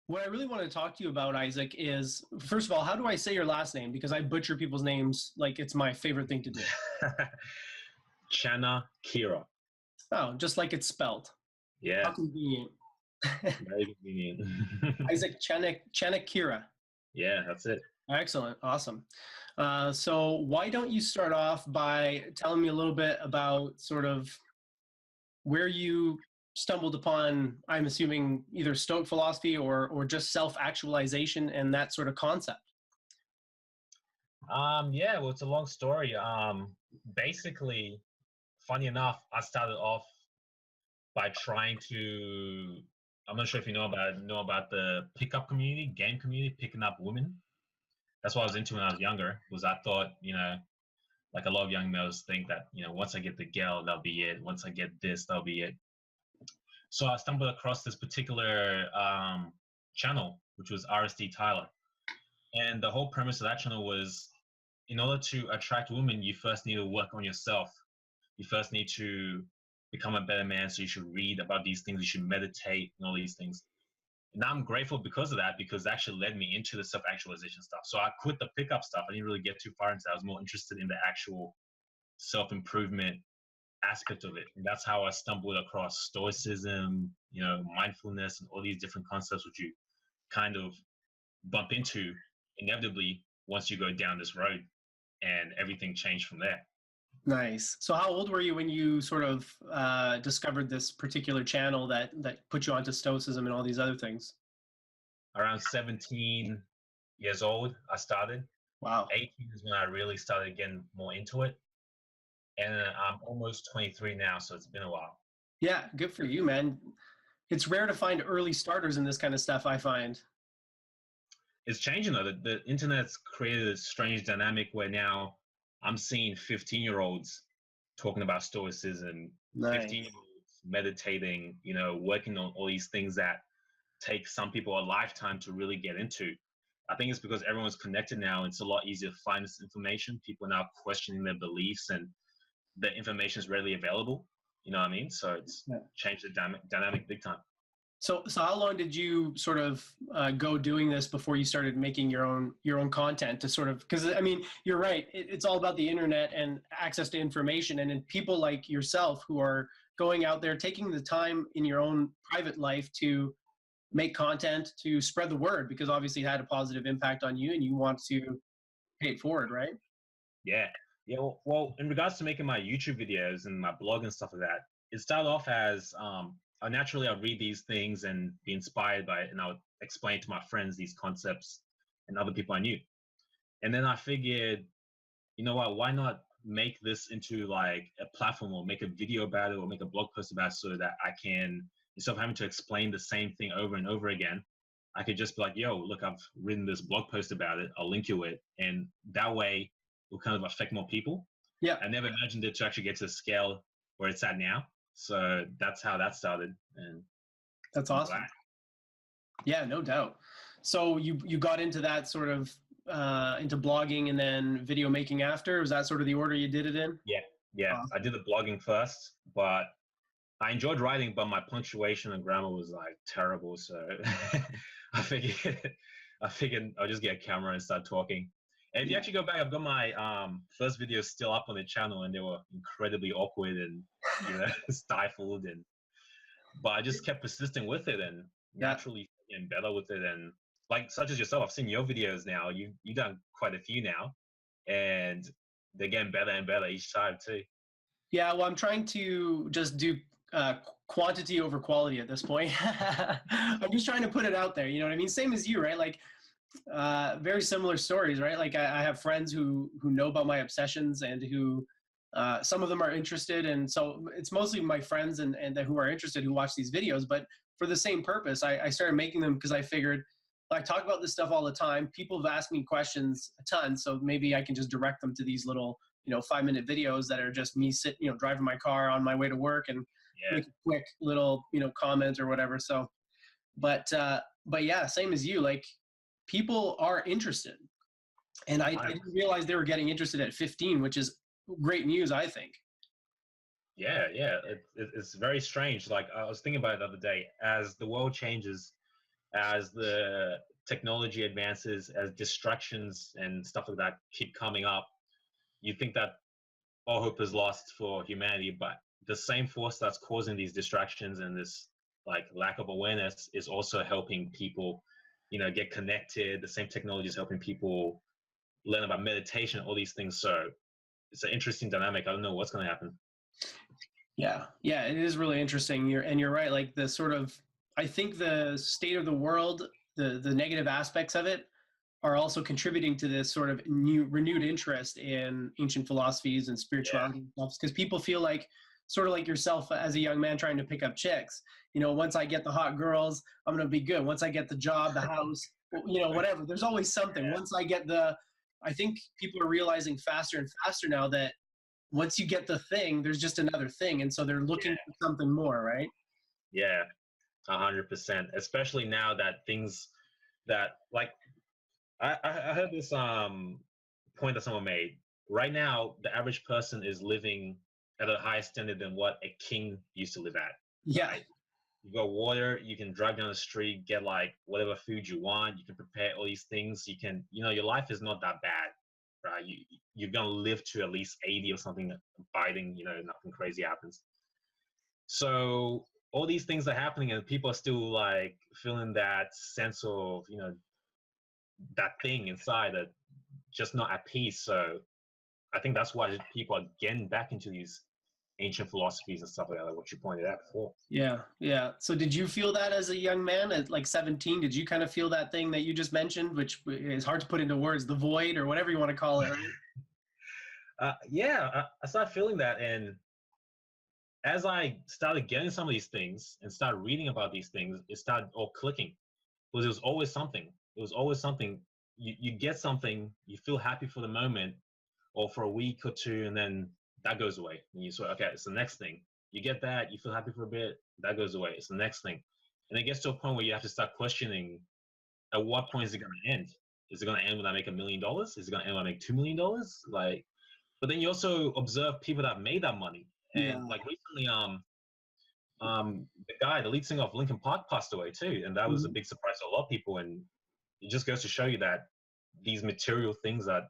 What I really want to talk to you about, Isaac, is first of all, how do I say your last name? Because I butcher people's names like it's my favorite thing to do. Chanakira. Oh, just like it's spelled. Yeah, How convenient. very convenient. Isaac Chanakira. Yeah, that's it. Excellent. Awesome. So why don't you start off by telling me a little bit about sort of where you stumbled upon, I'm assuming either Stoic philosophy or just self-actualization and that sort of concept. Yeah, well, it's a long story. Basically, funny enough, I started off by trying to. I'm not sure if you know about the pickup community, game community, picking up women. That's what I was into when I was younger. Was I thought, like a lot of young males think that, once I get the girl, that'll be it. Once I get this, that'll be it. So I stumbled across this particular channel, which was RSD Tyler. And the whole premise of that channel was, in order to attract women, you first need to work on yourself. You first need to become a better man. So you should read about these things. You should meditate and all these things. And I'm grateful because of that, because it actually led me into the self-actualization stuff. So I quit the pickup stuff. I didn't really get too far into that. I was more interested in the actual self-improvement aspect of it. And that's how I stumbled across Stoicism, mindfulness, and all these different concepts which you kind of bump into inevitably once you go down this road, and everything changed from there. Nice. So how old were you when you sort of discovered this particular channel that put you onto Stoicism and all these other things? Around 17 years old, I started. Wow. 18 is when I really started getting more into it. And I'm almost 23 now, so it's been a while. Yeah, good for you, man. It's rare to find early starters in this kind of stuff, I find. It's changing though. The internet's created a strange dynamic where now I'm seeing 15-year-olds talking about Stoicism, Nice. 15-year-olds meditating, working on all these things that take some people a lifetime to really get into. I think it's because everyone's connected now. It's a lot easier to find this information. People are now questioning their beliefs, and the information is readily available. You know what I mean? So it's changed the dynamic big time. So how long did you sort of go doing this before you started making your own content to sort of, because I mean, you're right. It's all about the internet and access to information, and then people like yourself who are going out there, taking the time in your own private life to make content, to spread the word, because obviously it had a positive impact on you and you want to pay it forward, right? Yeah. Yeah. Well, in regards to making my YouTube videos and my blog and stuff like that, it started off as, I'll read these things and be inspired by it, and I'll explain to my friends these concepts and other people I knew. And then I figured, you know what, why not make this into like a platform, or make a video about it, or make a blog post about it, so that I can, instead of having to explain the same thing over and over again, I could just be like, yo, look, I've written this blog post about it. I'll link you it. And that way it will kind of affect more people. Yeah. I never imagined it to actually get to the scale where it's at now. So that's how that started. And that's awesome. Yeah, no doubt. So you got into that sort of into blogging and then video making after? Was that sort of the order you did it in? Yeah. Awesome. I did the blogging first, but I enjoyed writing, but my punctuation and grammar was like terrible. So I figured I'll just get a camera and start talking. And if you actually go back, I've got my first videos still up on the channel, and they were incredibly awkward and stifled. But I just kept persisting with it, and naturally getting better with it. And like, such as yourself, I've seen your videos now. You've done quite a few now, and they're getting better and better each time too. Yeah, well, I'm trying to just do quantity over quality at this point. I'm just trying to put it out there. You know what I mean? Same as you, right? Like, very similar stories, right? Like I have friends who know about my obsessions, and who some of them are interested, and so it's mostly my friends and who are interested who watch these videos. But for the same purpose, I started making them because I figured I talk about this stuff all the time. People have asked me questions a ton, so maybe I can just direct them to these little 5-minute videos that are just me driving my car on my way to work and make a quick little comment or whatever. So, but yeah, same as you, like, people are interested, and I didn't realize they were getting interested at 15, which is great news, I think. Yeah, it's very strange. Like, I was thinking about it the other day. As the world changes, as the technology advances, as distractions and stuff like that keep coming up, you think that all hope is lost for humanity, but the same force that's causing these distractions and this like lack of awareness is also helping people, get connected. The same technology is helping people learn about meditation, all these things. So it's an interesting dynamic. I don't know what's going to happen. Yeah, it is really interesting. You're right. Like the sort of, I think the state of the world, the negative aspects of it are also contributing to this sort of renewed interest in ancient philosophies and spirituality and stuff. Because people feel like, sort of like yourself as a young man trying to pick up chicks. Once I get the hot girls, I'm gonna be good. Once I get the job, the house, whatever. There's always something. Yeah. Once I get I think people are realizing faster and faster now that once you get the thing, there's just another thing, and so they're looking for something more, right? Yeah, 100%. Especially now that things that like I heard this point that someone made. Right now, the average person is living at a higher standard than what a king used to live at. Yeah. Right? You got water, you can drive down the street, get like whatever food you want, you can prepare all these things. You can, your life is not that bad, right? You're gonna live to at least 80 or something, abiding, nothing crazy happens. So all these things are happening and people are still like feeling that sense of, that thing inside that just not at peace. So I think that's why people are getting back into these ancient philosophies and stuff like that, like what you pointed out before. Yeah. So did you feel that as a young man at like 17? Did you kind of feel that thing that you just mentioned, which is hard to put into words, the void or whatever you want to call it, right? I started feeling that. And as I started getting some of these things and started reading about these things, it started all clicking. Because it was always something. It was always something. You get something, you feel happy for the moment or for a week or two, and then that goes away. And you sort of, okay, it's the next thing. You get that, you feel happy for a bit, that goes away. It's the next thing. And it gets to a point where you have to start questioning, at what point is it going to end? Is it going to end when I make $1 million? Is it going to end when I make $2 million? Like, but then you also observe people that made that money. And like recently, the lead singer of Linkin Park passed away too. And that was a big surprise to a lot of people. And it just goes to show you that these material things that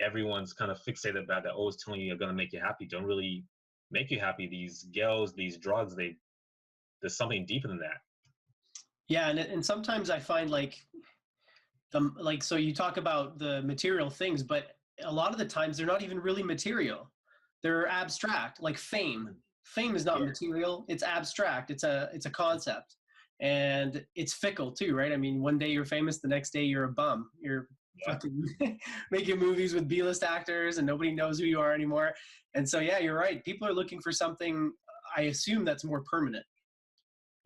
everyone's kind of fixated about, that always telling you are going to make you happy, don't really make you happy. These girls, these drugs, there's something deeper than that. Yeah, and sometimes I find so you talk about the material things, but a lot of the times they're not even really material. They're abstract, like fame. Fame is not material, it's abstract. It's a concept. And it's fickle too, right? I mean, one day you're famous, the next day you're a bum. You're fucking making movies with B-list actors and nobody knows who you are anymore. And so, yeah, you're right. People are looking for something, I assume, that's more permanent,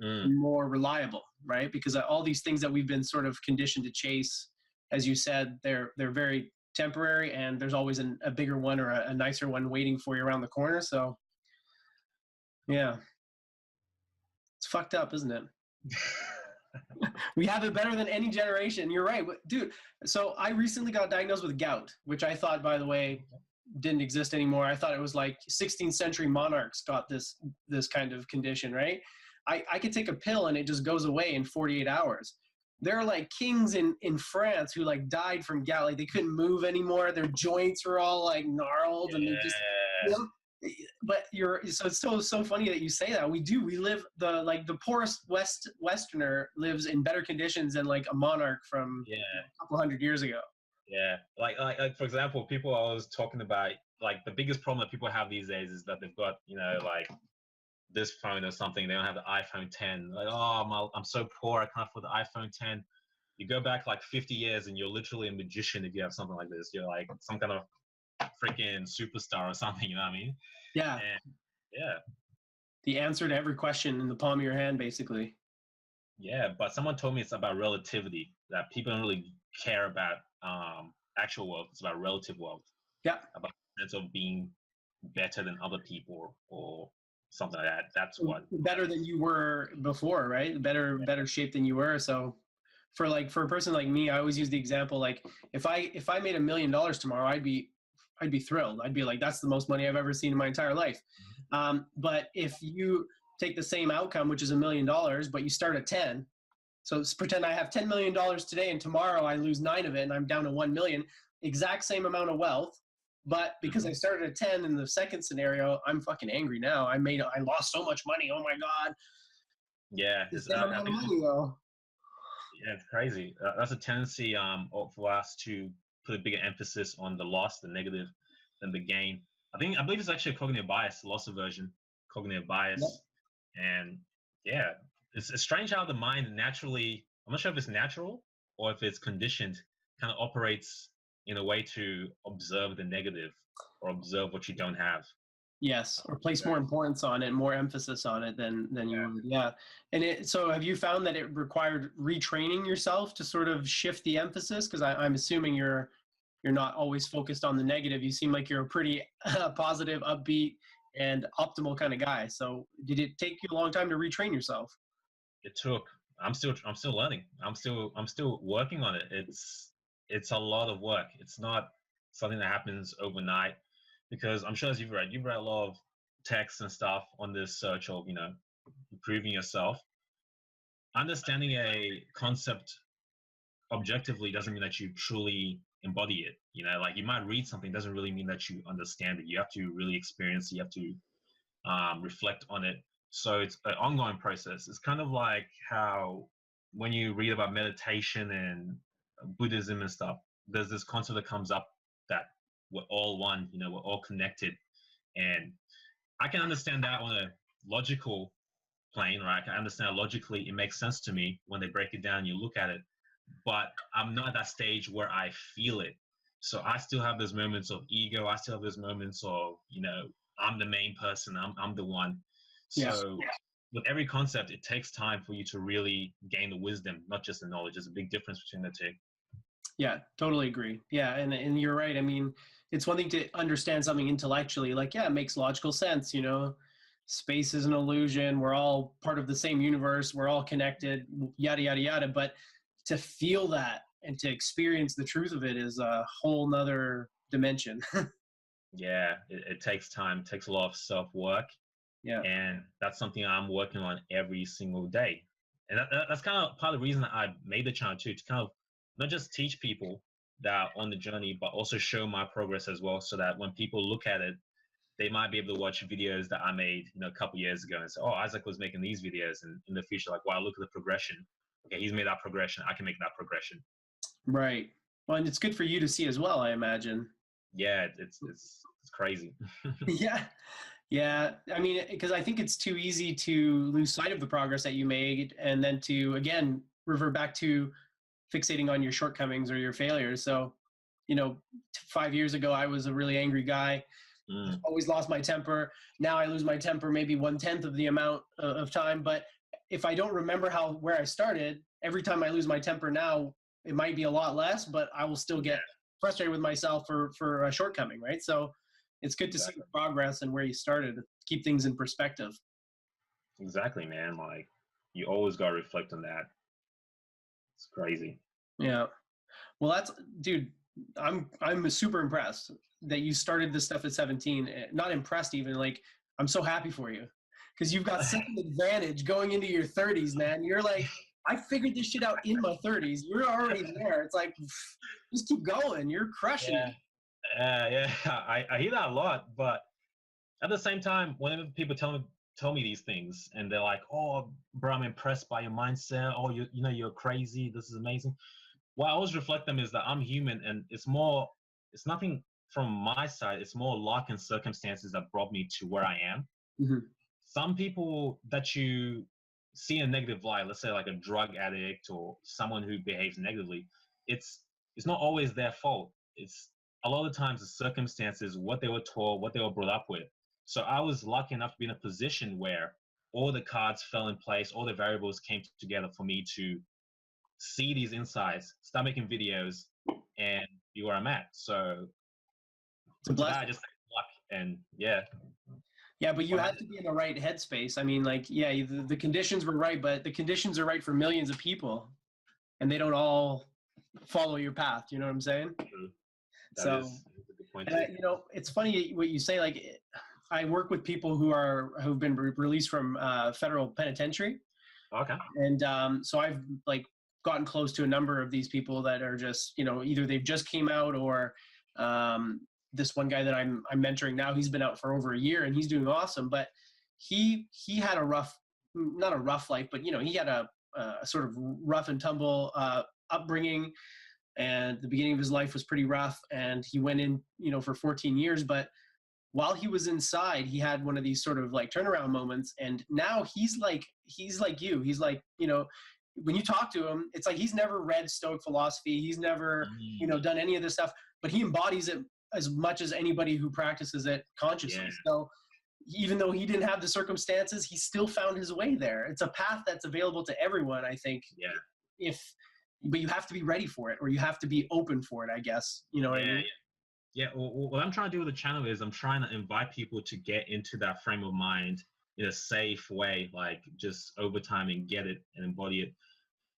more reliable, right? Because all these things that we've been sort of conditioned to chase, as you said, they're very temporary, and there's always a bigger one or a nicer one waiting for you around the corner. So, yeah. It's fucked up, isn't it? We have it better than any generation. You're right, dude. So I recently got diagnosed with gout, which I thought, by the way, didn't exist anymore. I thought it was like 16th century monarchs got this kind of condition, right? I could take a pill and it just goes away in 48 hours. There are like kings in France who like died from gout. Like they couldn't move anymore. Their joints were all like gnarled and they just, but it's so funny that you say that. We live the poorest Westerner lives in better conditions than like a monarch from a couple hundred years ago. Yeah, like for example, people are always talking about like the biggest problem that people have these days is that they've got like this phone or something. They don't have the iPhone 10. Like, oh, I'm so poor, I can't afford the iPhone 10. You go back like 50 years and you're literally a magician if you have something like this. You're like some kind of freaking superstar or something, you know what I mean? Yeah. And, yeah. The answer to every question in the palm of your hand, basically. Yeah, but someone told me it's about relativity, that people don't really care about actual wealth. It's about relative wealth. Yeah. About the sense of being better than other people or something like that. That's what. Better than you were before, right? Better shape than you were. So for a person like me, I always use the example, like if I made $1 million tomorrow, I'd be thrilled. I'd be like, that's the most money I've ever seen in my entire life. But if you take the same outcome, which is $1 million, but you start at 10, So pretend I have $10 million today and tomorrow I lose 9 of it and I'm down to 1 million, exact same amount of wealth. But because I started at 10 in the second scenario, I'm fucking angry now. I lost so much money. Oh my God. Yeah. The same amount of money though. Yeah, it's crazy. That's a tendency for us to put a bigger emphasis on the loss, the negative, than the gain. I believe it's actually a cognitive bias, loss aversion, cognitive bias. Yep. And yeah, it's strange how the mind naturally, I'm not sure if it's natural or if it's conditioned, kind of operates in a way to observe the negative or observe what you don't have. Yes, or place more importance on it, more emphasis on it than you would. Yeah. And so have you found that it required retraining yourself to sort of shift the emphasis? Because I'm assuming you're not always focused on the negative. You seem like you're a pretty positive, upbeat, and optimal kind of guy. So did it take you a long time to retrain yourself? It took. I'm still learning. I'm still working on it. It's a lot of work. It's not something that happens overnight, because I'm sure as you've read a lot of texts and stuff on this search of, improving yourself. Understanding a concept objectively doesn't mean that you truly embody it. Like you might read something, doesn't really mean that you understand it. You have to really experience it. You have to reflect on it. So it's an ongoing process. It's kind of like how when you read about meditation and Buddhism and stuff, there's this concept that comes up that we're all one, we're all connected. And I can understand that on a logical plane, right? I can understand logically, it makes sense to me when they break it down and you look at it. But I'm not at that stage where I feel it. So I still have those moments of ego. I still have those moments of, I'm the main person. I'm the one. So with every concept, it takes time for you to really gain the wisdom, not just the knowledge. There's a big difference between the two. Yeah, totally agree. Yeah, and you're right. I mean, it's one thing to understand something intellectually, like, yeah, it makes logical sense, space is an illusion. We're all part of the same universe. We're all connected, yada, yada, yada. But to feel that and to experience the truth of it is a whole nother dimension. Yeah, it takes time. It takes a lot of self-work. Yeah. And that's something I'm working on every single day. And that's kind of part of the reason that I made the channel too, to kind of not just teach people that are on the journey, but also show my progress as well, so that when people look at it, they might be able to watch videos that I made, a couple years ago and say, oh, Isaac was making these videos, and in the future, like, wow, look at the progression. Okay, he's made that progression. I can make that progression. Right. Well, and it's good for you to see as well, I imagine. Yeah, it's crazy. Yeah. Yeah. I mean, because I think it's too easy to lose sight of the progress that you made and then to, again, revert back to fixating on your shortcomings or your failures. So, 5 years ago, I was a really angry guy. Always lost my temper. Now I lose my temper maybe 1/10 of the amount of time. But if I don't remember where I started, every time I lose my temper now, it might be a lot less, but I will still get frustrated with myself for a shortcoming, right? So it's good to see the progress and where you started, keep things in perspective. Exactly, man. Like, you always got to reflect on that. It's crazy. Yeah. Well, dude, I'm super impressed that you started this stuff at 17. Not impressed even, like, I'm so happy for you because you've got such an advantage going into your 30s, man. You're like, I figured this shit out in my 30s. You're already there. It's like, just keep going. You're crushing it. Yeah, I hear that a lot, but at the same time, whenever people tell me these things, and they're like, "Oh, bro, I'm impressed by your mindset. Oh, you're crazy. This is amazing." What I always reflect them is that I'm human, and it's nothing from my side. It's more luck and circumstances that brought me to where I am. Mm-hmm. Some people that you see in a negative light, let's say like a drug addict or someone who behaves negatively, it's not always their fault. It's a lot of times the circumstances, what they were taught, what they were brought up with. So I was lucky enough to be in a position where all the cards fell in place, all the variables came together for me to see these insights, start making videos, and be where I'm at. So I just luck, and yeah. Yeah, but you had to be in the right headspace. I mean, like, yeah, the conditions were right, but the conditions are right for millions of people, and they don't all follow your path. You know what I'm saying? True. So, it's funny what you say. Like, I work with people who've been released from federal penitentiary. Okay. And so I've like gotten close to a number of these people that are just, you know, either they've just came out, or this one guy that I'm mentoring now, he's been out for over a year and he's doing awesome. But he had a rough, not a rough life, but you know, he had a sort of rough and tumble upbringing, and the beginning of his life was pretty rough, and he went in, you know, for 14 years. But while he was inside, he had one of these sort of like turnaround moments, and now he's like you. He's like, you know, when you talk to him, it's like he's never read Stoic philosophy, he's never, you know, done any of this stuff, but he embodies it as much as anybody who practices it consciously. Yeah. So even though he didn't have the circumstances, he still found his way there. It's a path that's available to everyone, I think. Yeah. But you have to be ready for it, or you have to be open for it, I guess. You know what I mean? Yeah. What I'm trying to do with the channel is I'm trying to invite people to get into that frame of mind in a safe way, like just over time, and get it and embody it,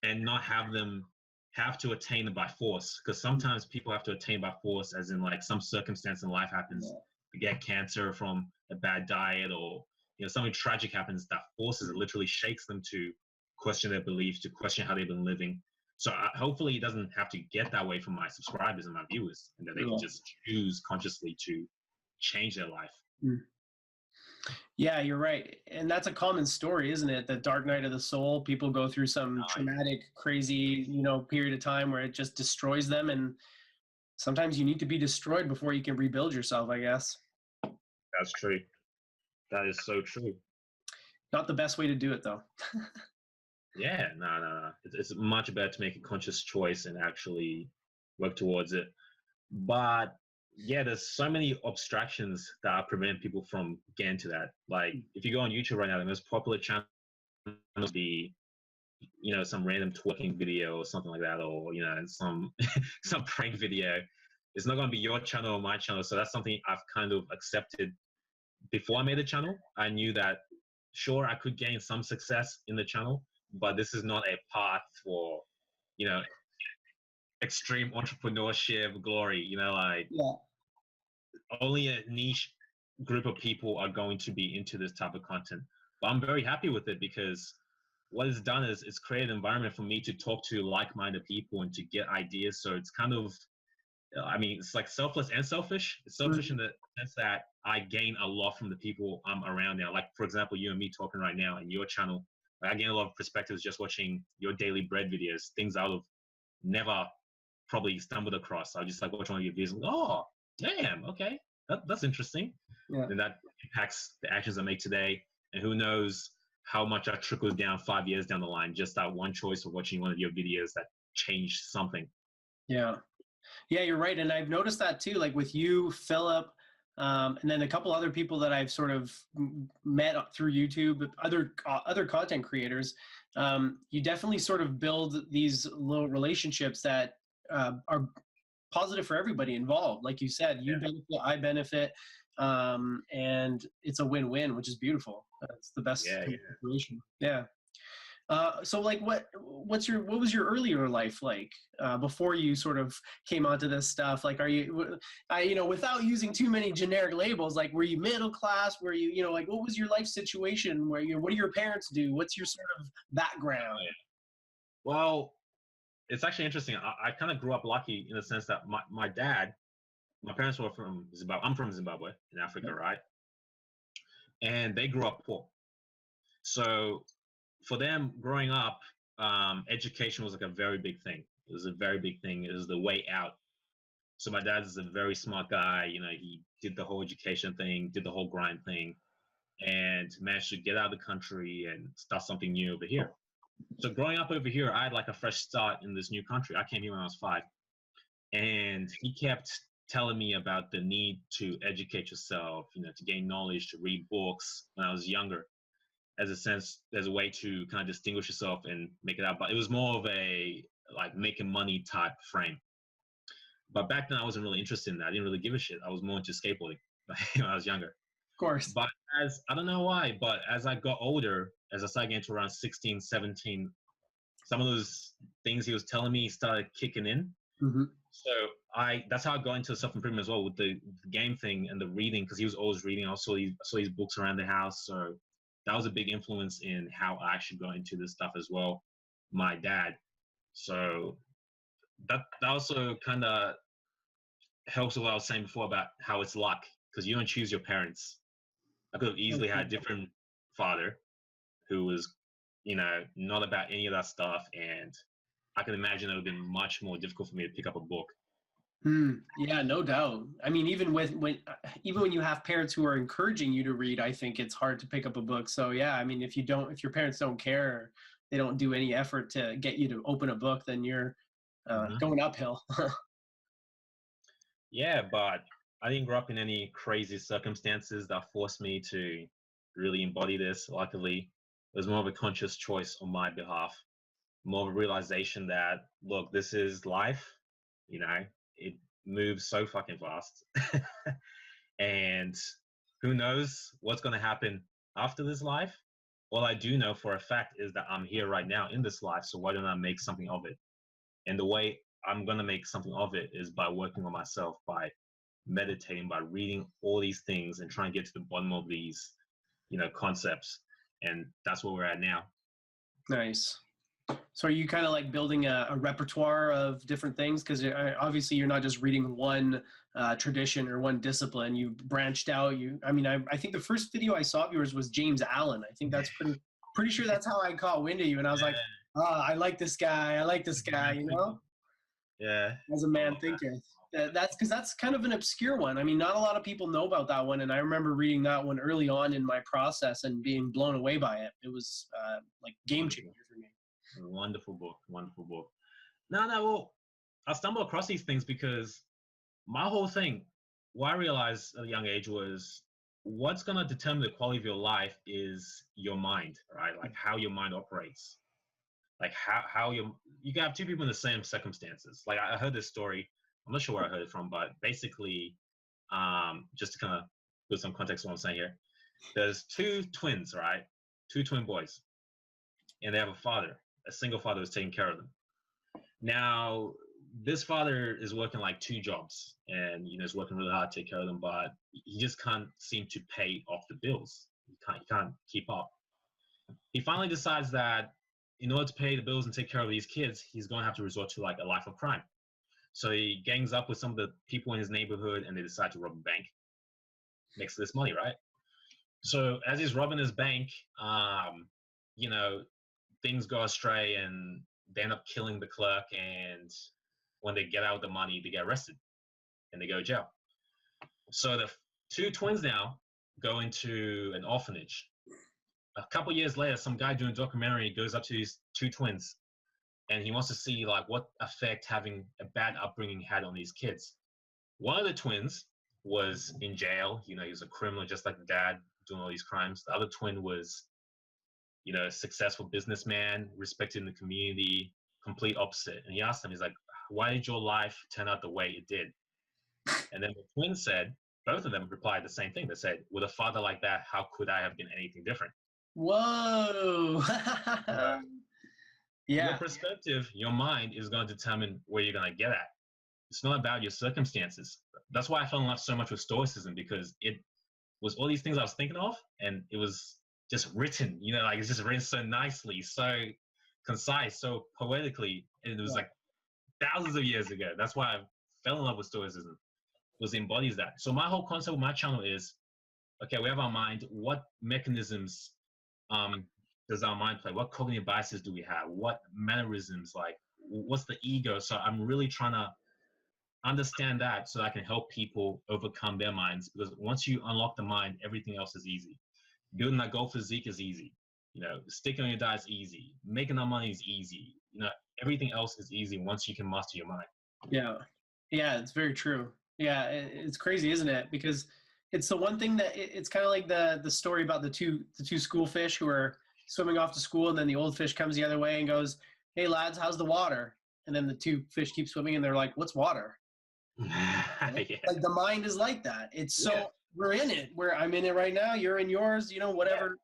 and not have them have to attain it by force. Because sometimes people have to attain by force, as in like some circumstance in life happens, you get cancer from a bad diet, or you know, something tragic happens that forces it, literally shakes them to question their beliefs, to question how they've been living. So hopefully it doesn't have to get that way from my subscribers and my viewers, and that they can just choose consciously to change their life. Yeah, you're right. And that's a common story, isn't it? The dark night of the soul. People go through some traumatic, crazy, you know, period of time where it just destroys them. And sometimes you need to be destroyed before you can rebuild yourself, I guess. That's true. That is so true. Not the best way to do it, though. Yeah, no. It's much better to make a conscious choice and actually work towards it. But yeah, there's so many abstractions that prevent people from getting to that. Like if you go on YouTube right now, the most popular channel will be, you know, some random twerking video or something like that, or you know, some some prank video. It's not going to be your channel or my channel. So that's something I've kind of accepted. Before I made the channel, I knew that sure, I could gain some success in the channel, but this is not a path for, you know, extreme entrepreneurship glory. You know, like only a niche group of people are going to be into this type of content. But I'm very happy with it, because what it's done is it's created an environment for me to talk to like-minded people and to get ideas. So it's kind of, I mean, it's like selfless and selfish. It's selfish in the sense that I gain a lot from the people I'm around now. Like, for example, you and me talking right now and your channel, I gain a lot of perspectives just watching your daily bread videos, things I would have never probably stumbled across. I just like watch one of your videos and go, oh, damn, okay, that's interesting. Yeah. And that impacts the actions I make today. And who knows how much that trickles down 5 years down the line, just that one choice of watching one of your videos that changed something. Yeah, you're right. And I've noticed that too, like with you, Philip, and then a couple other people that I've sort of met through YouTube, other content creators. You definitely sort of build these little relationships that are positive for everybody involved. Like you said, you benefit, I benefit, and it's a win-win, which is beautiful. That's the best situation. Yeah. So like what was your earlier life like before you sort of came onto this stuff? Like, you know, without using too many generic labels, like were you middle class? Were you know, like what was your life situation? What do your parents do? What's your sort of background? Well, it's actually interesting. I kind of grew up lucky in the sense that my parents were from Zimbabwe. I'm from Zimbabwe in Africa, right? And they grew up poor. So for them growing up, education was like a very big thing. It was a very big thing. It was the way out. So my dad is a very smart guy. You know, he did the whole education thing, did the whole grind thing, and managed to get out of the country and start something new over here. So growing up over here, I had like a fresh start in this new country. I came here when I was 5. And he kept telling me about the need to educate yourself, you know, to gain knowledge, to read books when I was younger, as a way to kind of distinguish yourself and make it out. But it was more of a like making money type frame. But back then I wasn't really interested in that. I didn't really give a shit. I was more into skateboarding when I was younger. Of course. But I don't know why, but as I got older, as I started getting to around 16, 17, some of those things he was telling me started kicking in. Mm-hmm. So that's how I got into self-improvement as well, with the game thing and the reading, because he was always reading. I saw these books around the house. So that was a big influence in how I actually got into this stuff as well. My dad. So that also kind of helps with what I was saying before about how it's luck, because you don't choose your parents. I could have easily had a different father who was, not about any of that stuff, and I can imagine it would have been much more difficult for me to pick up a book. Yeah, no doubt. I mean, even when you have parents who are encouraging you to read, I think it's hard to pick up a book. So yeah, I mean, if your parents don't care, they don't do any effort to get you to open a book, then you're going uphill. Yeah, but I didn't grow up in any crazy circumstances that forced me to really embody this. Luckily, it was more of a conscious choice on my behalf, more of a realization that, look, this is life, it moves so fucking fast. And who knows what's going to happen after this life? All I do know for a fact is that I'm here right now in this life, so why don't I make something of it? And the way I'm going to make something of it is by working on myself, by meditating, by reading all these things and trying to get to the bottom of these, concepts. And that's where we're at now. Nice. So are you kind of like building a repertoire of different things? Because obviously you're not just reading one tradition or one discipline. You branched out. I think the first video I saw of yours was James Allen. I think that's pretty sure that's how I caught wind of you. And I was like, I like this guy. I like this guy, Yeah. As a man thinker. That's kind of an obscure one. I mean, not a lot of people know about that one. And I remember reading that one early on in my process and being blown away by it. It was like game changer for me. Wonderful book. Well, I stumbled across these things because my whole thing, what I realized at a young age was what's going to determine the quality of your life is your mind, right? Like how your mind operates. Like how you can have two people in the same circumstances. Like I heard this story, I'm not sure where I heard it from, but basically, just to kind of put some context on what I'm saying here, there's two twins, right? Two twin boys, and they have a single father who's taking care of them. Now, this father is working like two jobs and, is working really hard to take care of them, but he just can't seem to pay off the bills. He can't keep up. He finally decides that in order to pay the bills and take care of these kids, he's going to have to resort to like a life of crime. So he gangs up with some of the people in his neighborhood and they decide to rob a bank. Makes this money, right? So as he's robbing his bank, things go astray and they end up killing the clerk. And when they get out of the money, they get arrested and they go to jail. So the two twins now go into an orphanage. A couple years later, some guy doing a documentary goes up to these two twins and he wants to see like what effect having a bad upbringing had on these kids. One of the twins was in jail. He was a criminal just like the dad doing all these crimes. The other twin was, a successful businessman, respected in the community, complete opposite. And he asked him, he's like, why did your life turn out the way it did? And then the twins said, both of them replied the same thing. They said, with a father like that, how could I have been anything different? Whoa. Yeah. Your perspective, your mind is going to determine where you're going to get at. It's not about your circumstances. That's why I fell in love so much with Stoicism, because it was all these things I was thinking of, and it was just written, it's just written so nicely, so concise, so poetically. And it was like thousands of years ago. That's why I fell in love with Stoicism, was embodies that. So my whole concept of my channel is, okay, we have our mind. What mechanisms does our mind play? What cognitive biases do we have? What mannerisms, like what's the ego? So I'm really trying to understand that so I can help people overcome their minds, because once you unlock the mind, everything else is easy. Building that goal physique is easy. Sticking on your diet is easy. Making that money is easy. Everything else is easy once you can master your mind. Yeah, it's very true. Yeah, it's crazy, isn't it? Because it's the one thing that it's kind of like the story about the two school fish who are swimming off to school, and then the old fish comes the other way and goes, "Hey lads, how's the water?" And then the two fish keep swimming and they're like, "What's water?" Yeah. Like the mind is like that. It's so we're in it. I'm in it right now. You're in yours. Whatever. Yeah.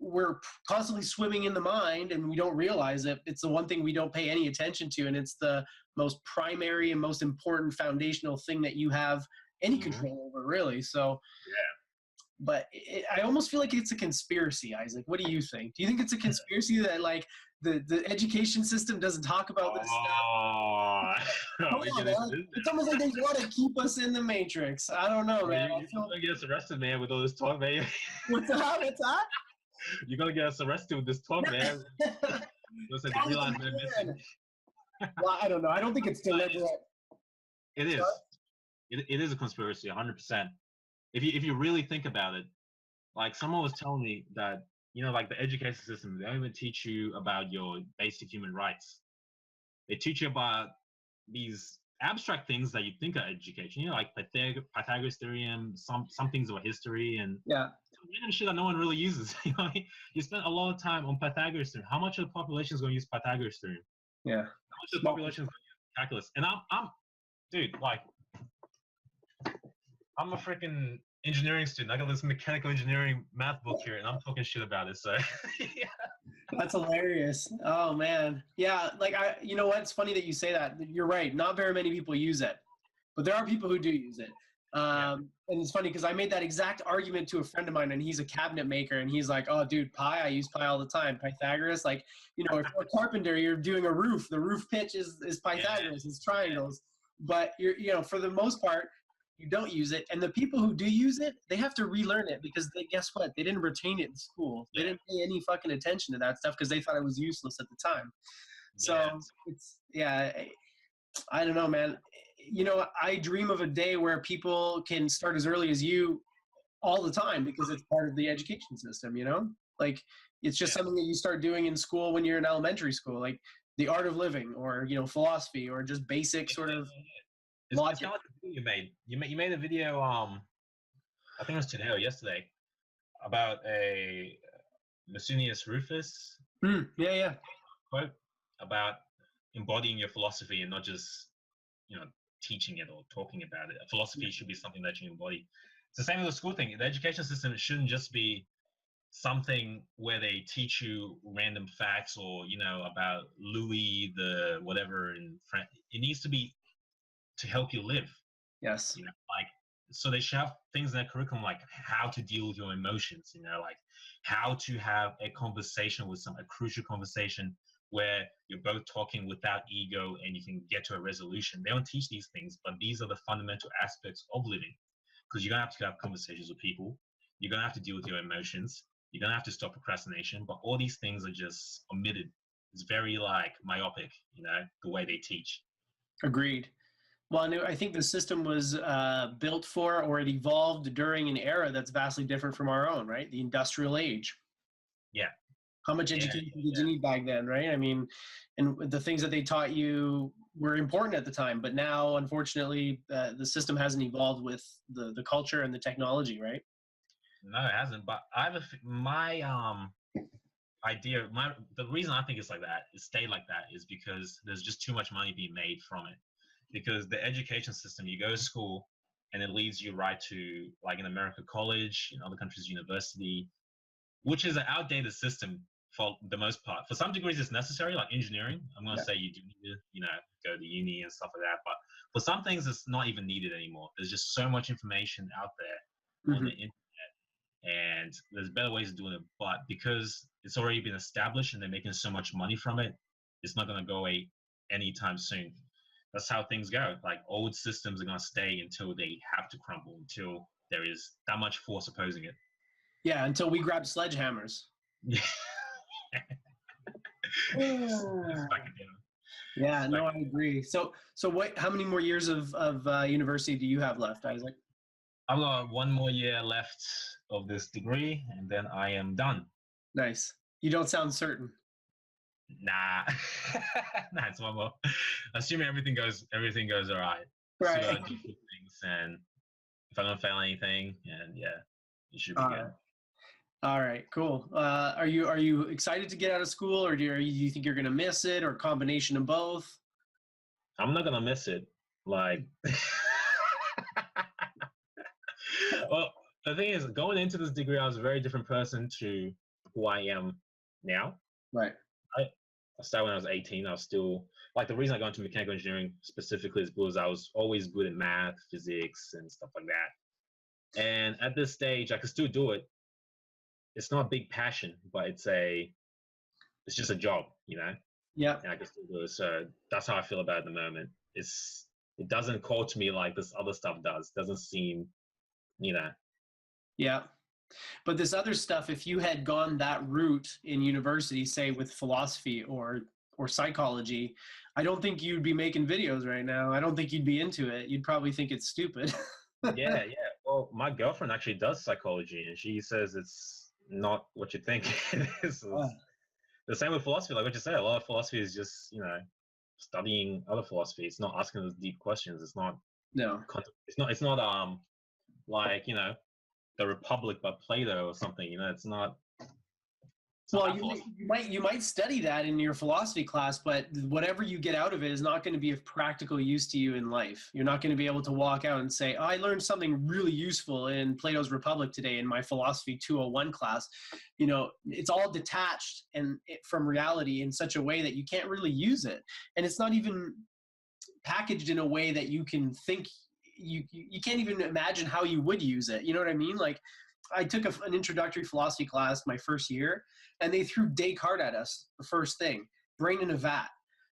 We're constantly swimming in the mind, and we don't realize it. It's the one thing we don't pay any attention to, and it's the most primary and most important foundational thing that you have any control over, really. So, but I almost feel like it's a conspiracy, Isaac. What do you think? Do you think it's a conspiracy that like the education system doesn't talk about this stuff? Oh, Come we on, get man. into this It's now. almost like they want to keep us in the matrix. I don't know, Bro, man. I you're feel gonna get us arrested, man, with all this talk, man. what's that? What's that? You're gonna get us arrested with this talk, man. Listen, Tell me, realize they're missing. man. Well, I don't know. I don't think it's deliberate. It is. It is a conspiracy, 100%. If you really think about it, like someone was telling me that, you know, like the education system, they don't even teach you about your basic human rights. They teach you about these abstract things that you think are education, you know, like Pythagoras theorem, some things about history, and Yeah. random shit that no one really uses. You know, you spend a lot of time on Pythagoras theorem. How much of the population is going to use Pythagoras theorem? Yeah. How much of the population is going to use calculus? And dude, like, I'm a freaking engineering student. I got this mechanical engineering math book here, and I'm talking shit about it. So, yeah. That's hilarious. Oh man. Yeah, like you know what? It's funny that you say that. You're right. Not very many people use it, but there are people who do use it. And it's funny because I made that exact argument to a friend of mine, and he's a cabinet maker, and he's like, "Oh, dude, pi. I use pi all the time. Pythagoras, like, you know, if you're a carpenter, you're doing a roof. The roof pitch is Pythagoras. It's triangles. But you know, for the most part, you don't use it, and the people who do use it, they have to relearn it because guess what? They didn't retain it in school. They didn't pay any fucking attention to that stuff because they thought it was useless at the time. So I don't know, man. You know, I dream of a day where people can start as early as you all the time because it's part of the education system, you know? Like it's just something that you start doing in school when you're in elementary school, like the art of living or, you know, philosophy or just basic sort of It's kind of like the video you made. You made a video, I think it was today or yesterday, about a Musonius Rufus quote about embodying your philosophy and not just, you know, teaching it or talking about it. A philosophy should be something that you embody. It's the same with the school thing. The education system shouldn't just be something where they teach you random facts or, you know, about Louis the whatever in France. It needs to be to help you live. Yes. You know, like, so they should have things in their curriculum like how to deal with your emotions, you know, like how to have a conversation with a crucial conversation where you're both talking without ego and you can get to a resolution. They don't teach these things, but these are the fundamental aspects of living, because you're going to have conversations with people. You're going to have to deal with your emotions. You're going to have to stop procrastination, but all these things are just omitted. It's very like myopic, you know, the way they teach. Agreed. Well, I think the system was built for, or it evolved during an era that's vastly different from our own, right? The industrial age. Yeah. How much education did you need back then, right? I mean, and the things that they taught you were important at the time, but now, unfortunately, the system hasn't evolved with the culture and the technology, right? No, it hasn't. But I have my idea. The reason I think it's like that, it stayed like that, is because there's just too much money being made from it. Because the education system, you go to school and it leads you right to, like in America, college, in other countries, university, which is an outdated system for the most part. For some degrees, it's necessary, like engineering. I'm going to say you do need to, you know, go to uni and stuff like that. But for some things, it's not even needed anymore. There's just so much information out there on the internet, and there's better ways of doing it. But because it's already been established and they're making so much money from it, it's not going to go away anytime soon. That's how things go. Like old systems are going to stay until they have to crumble, until there is that much force opposing it. Yeah, until we grab sledgehammers. Yeah. Yeah, no, I agree. So what? How many more years of university do you have left, Isaac? I've got 1 more year left of this degree, and then I am done. Nice. You don't sound certain. Nah, nah, it's 1 more. Assuming everything goes all right. Right. So do things, and if I don't fail anything, and it should be good. All right, cool. Are you excited to get out of school, or do you think you're gonna miss it, or a combination of both? I'm not gonna miss it. Like, well, the thing is, going into this degree, I was a very different person to who I am now. Right. I started when I was 18. I was still, like, the reason I got into mechanical engineering specifically is because I was always good at math, physics, and stuff like that. And at this stage, I can still do it. It's not a big passion, but it's just a job, you know. Yeah. And I can still do it. So that's how I feel about it at the moment. It doesn't call to me like this other stuff does. Doesn't seem, you know. Yeah. But this other stuff, if you had gone that route in university, say with philosophy or psychology, I don't think you'd be making videos right now. I don't think you'd be into it. You'd probably think it's stupid. Yeah. Well, my girlfriend actually does psychology, and she says it's not what you think it is. The same with philosophy, like what you said. A lot of philosophy is just, you know, studying other philosophy. It's not asking those deep questions. It's not. No. It's not like, you know, the Republic by Plato or something. You know, it's not. Well, you might study that in your philosophy class, but whatever you get out of it is not going to be of practical use to you in life. You're not going to be able to walk out and say, oh, I learned something really useful in Plato's Republic today in my philosophy 201 class. You know, it's all detached from reality in such a way that you can't really use it. And it's not even packaged in a way that you can think, you can't even imagine how you would use it. You know what I mean? Like, I took an introductory philosophy class my first year, and they threw Descartes at us, the first thing, brain in a vat.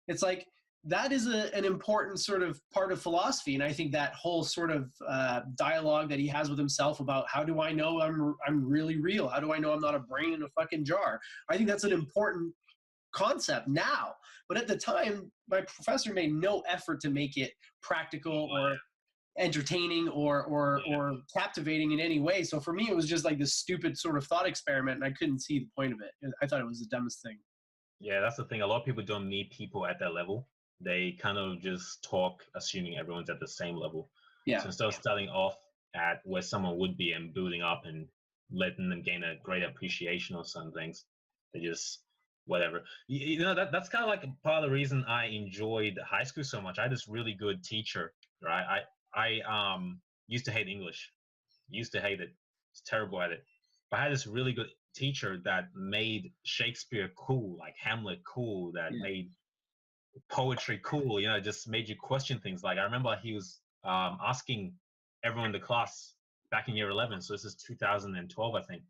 It's like, that is an important sort of part of philosophy. And I think that whole sort of dialogue that he has with himself about how do I know I'm really real? How do I know I'm not a brain in a fucking jar? I think that's an important concept now. But at the time, my professor made no effort to make it practical or entertaining or captivating in any way. So for me, it was just like this stupid sort of thought experiment, and I couldn't see the point of it. I thought it was the dumbest thing. Yeah, that's the thing. A lot of people don't meet people at that level. They kind of just talk assuming everyone's at the same level. Yeah. So instead of starting off at where someone would be and building up and letting them gain a great appreciation of some things, they just whatever. You know, that's kind of like part of the reason I enjoyed high school so much. I had this really good teacher, right? I used to hate English. Used to hate it. Was terrible at it. But I had this really good teacher that made Shakespeare cool, like Hamlet cool, that made poetry cool, you know, just made you question things. Like I remember he was asking everyone in the class back in year 11, so this is 2012, I think.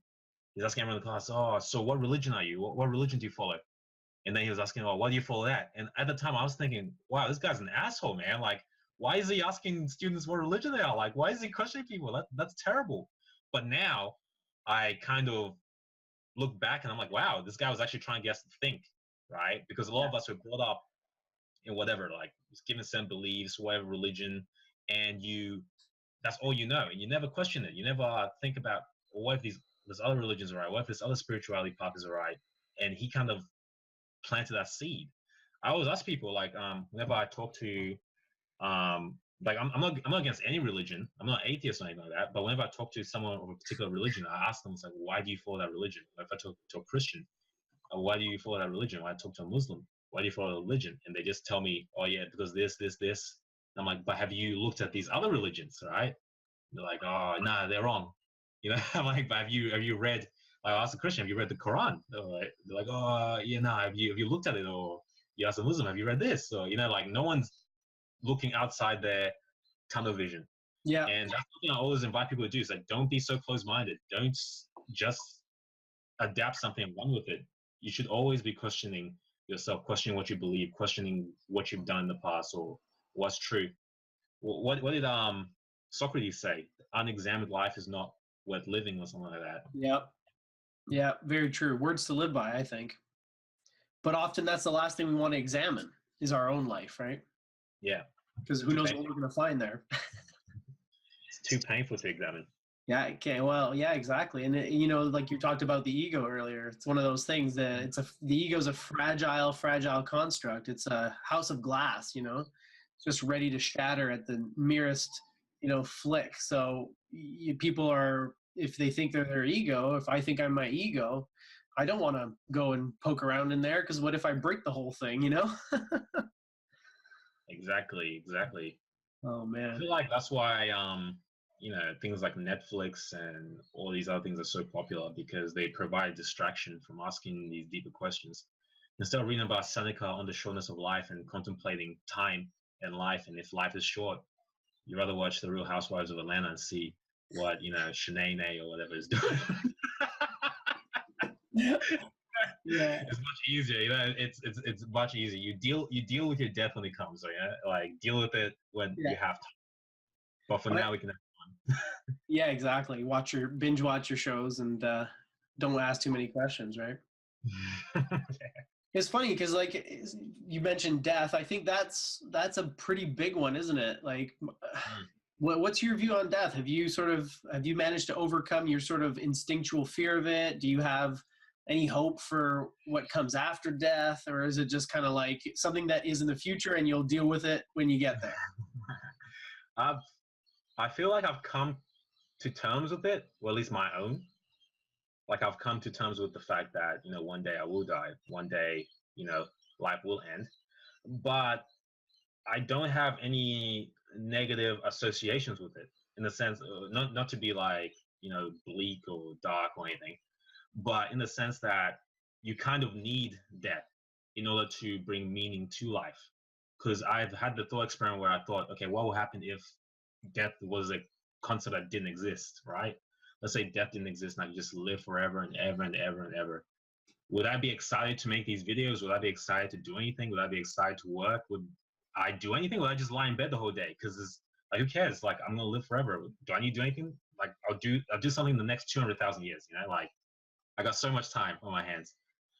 He's asking everyone in the class, oh, so what religion are you? What religion do you follow? And then he was asking, oh, why do you follow that? And at the time I was thinking, wow, this guy's an asshole, man. Like, why is he asking students what religion they are? Like, why is he questioning people? That's terrible. But now I kind of look back and I'm like, wow, this guy was actually trying to get us to think, right? Because a lot of us were brought up in whatever, like given some beliefs, whatever religion, and that's all you know. And you never question it. You never think about, well, what if these other religions are right? What if this other spirituality path is right? And he kind of planted that seed. I always ask people, like, whenever I talk to, like, I'm not against any religion. I'm not atheist or anything like that. But whenever I talk to someone of a particular religion, I ask them, it's like, why do you follow that religion? If I talk to a Christian, why do you follow that religion? When I talk to a Muslim, why do you follow a religion? And they just tell me, oh yeah, because this. And I'm like, but have you looked at these other religions, right? They're like, oh, nah, they're wrong. You know, I'm like, but have you read? I asked a Christian, have you read the Quran? They're like, oh, yeah, no. Have you looked at it? Or you ask a Muslim, have you read this? So, you know, like no one's looking outside their tunnel vision. Yeah. And that's something I always invite people to do. Is like, don't be so close-minded. Don't just adapt something and run with it. You should always be questioning yourself, questioning what you believe, questioning what you've done in the past or what's true. What did Socrates say? Unexamined life is not worth living, or something like that. Yeah, very true. Words to live by, I think. But often that's the last thing we want to examine is our own life, right? Yeah. Because who knows what we're going to find there. It's too painful to examine. Yeah, okay. Well, yeah, exactly. And you know, like you talked about the ego earlier, it's one of those things that the ego is a fragile construct. It's a house of glass, you know, just ready to shatter at the merest, you know, flick. So people are, if they think they're their ego, if I think I'm my ego, I don't want to go and poke around in there because what if I break the whole thing, you know? Exactly. Oh man. I feel like that's why you know, things like Netflix and all these other things are so popular because they provide distraction from asking these deeper questions. Instead of reading about Seneca on the shortness of life and contemplating time and life, and if life is short, you'd rather watch The Real Housewives of Atlanta and see what Shanae or whatever is doing. Yeah. It's much easier, it's much easier. You deal with your death when it comes, so yeah, like deal with it when Yeah. you have to. But for now, we can have fun. Yeah, exactly. Binge watch your shows and don't ask too many questions, right? It's funny because like you mentioned death. I think that's a pretty big one, isn't it? Like, what's your view on death? Have you managed to overcome your sort of instinctual fear of it? Do you have any hope for what comes after death, or is it just kind of like something that is in the future and you'll deal with it when you get there? I feel like I've come to terms with it, or at least my own. Like I've come to terms with the fact that, one day I will die. One day, life will end. But I don't have any negative associations with it, in the sense, not to be like, bleak or dark or anything, but in the sense that you kind of need death in order to bring meaning to life. Because I've had the thought experiment where I thought, okay, what will happen if death was a concept that didn't exist, right? Let's say death didn't exist and I could just live forever and ever and ever and ever. Would I be excited to make these videos? Would I be excited to do anything? Would I be excited to work? Would I do anything? Would I just lie in bed the whole day? Because like, who cares? Like, I'm gonna live forever. Do I need to do anything? Like, I'll do something in the next 200,000 years. Like, I got so much time on my hands.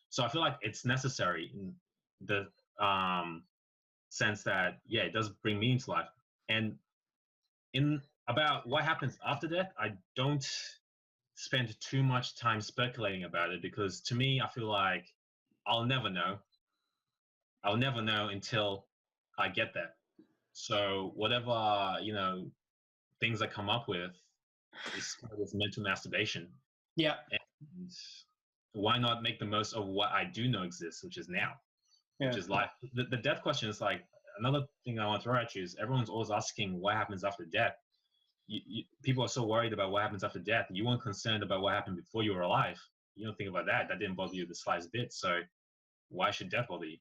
So I feel like it's necessary in the sense that, yeah, it does bring meaning to life. And in about what happens after death, I don't spend too much time speculating about it, because to me, I feel like I'll never know. I'll never know until I get there. So whatever, things I come up with is kind of this mental masturbation. Yeah. And why not make the most of what I do know exists, which is now, which is life. The death question is like another thing I want to throw at you is everyone's always asking what happens after death. People are so worried about what happens after death. You weren't concerned about what happened before you were alive. You don't think about that. That didn't bother you the slightest bit. So why should death bother you?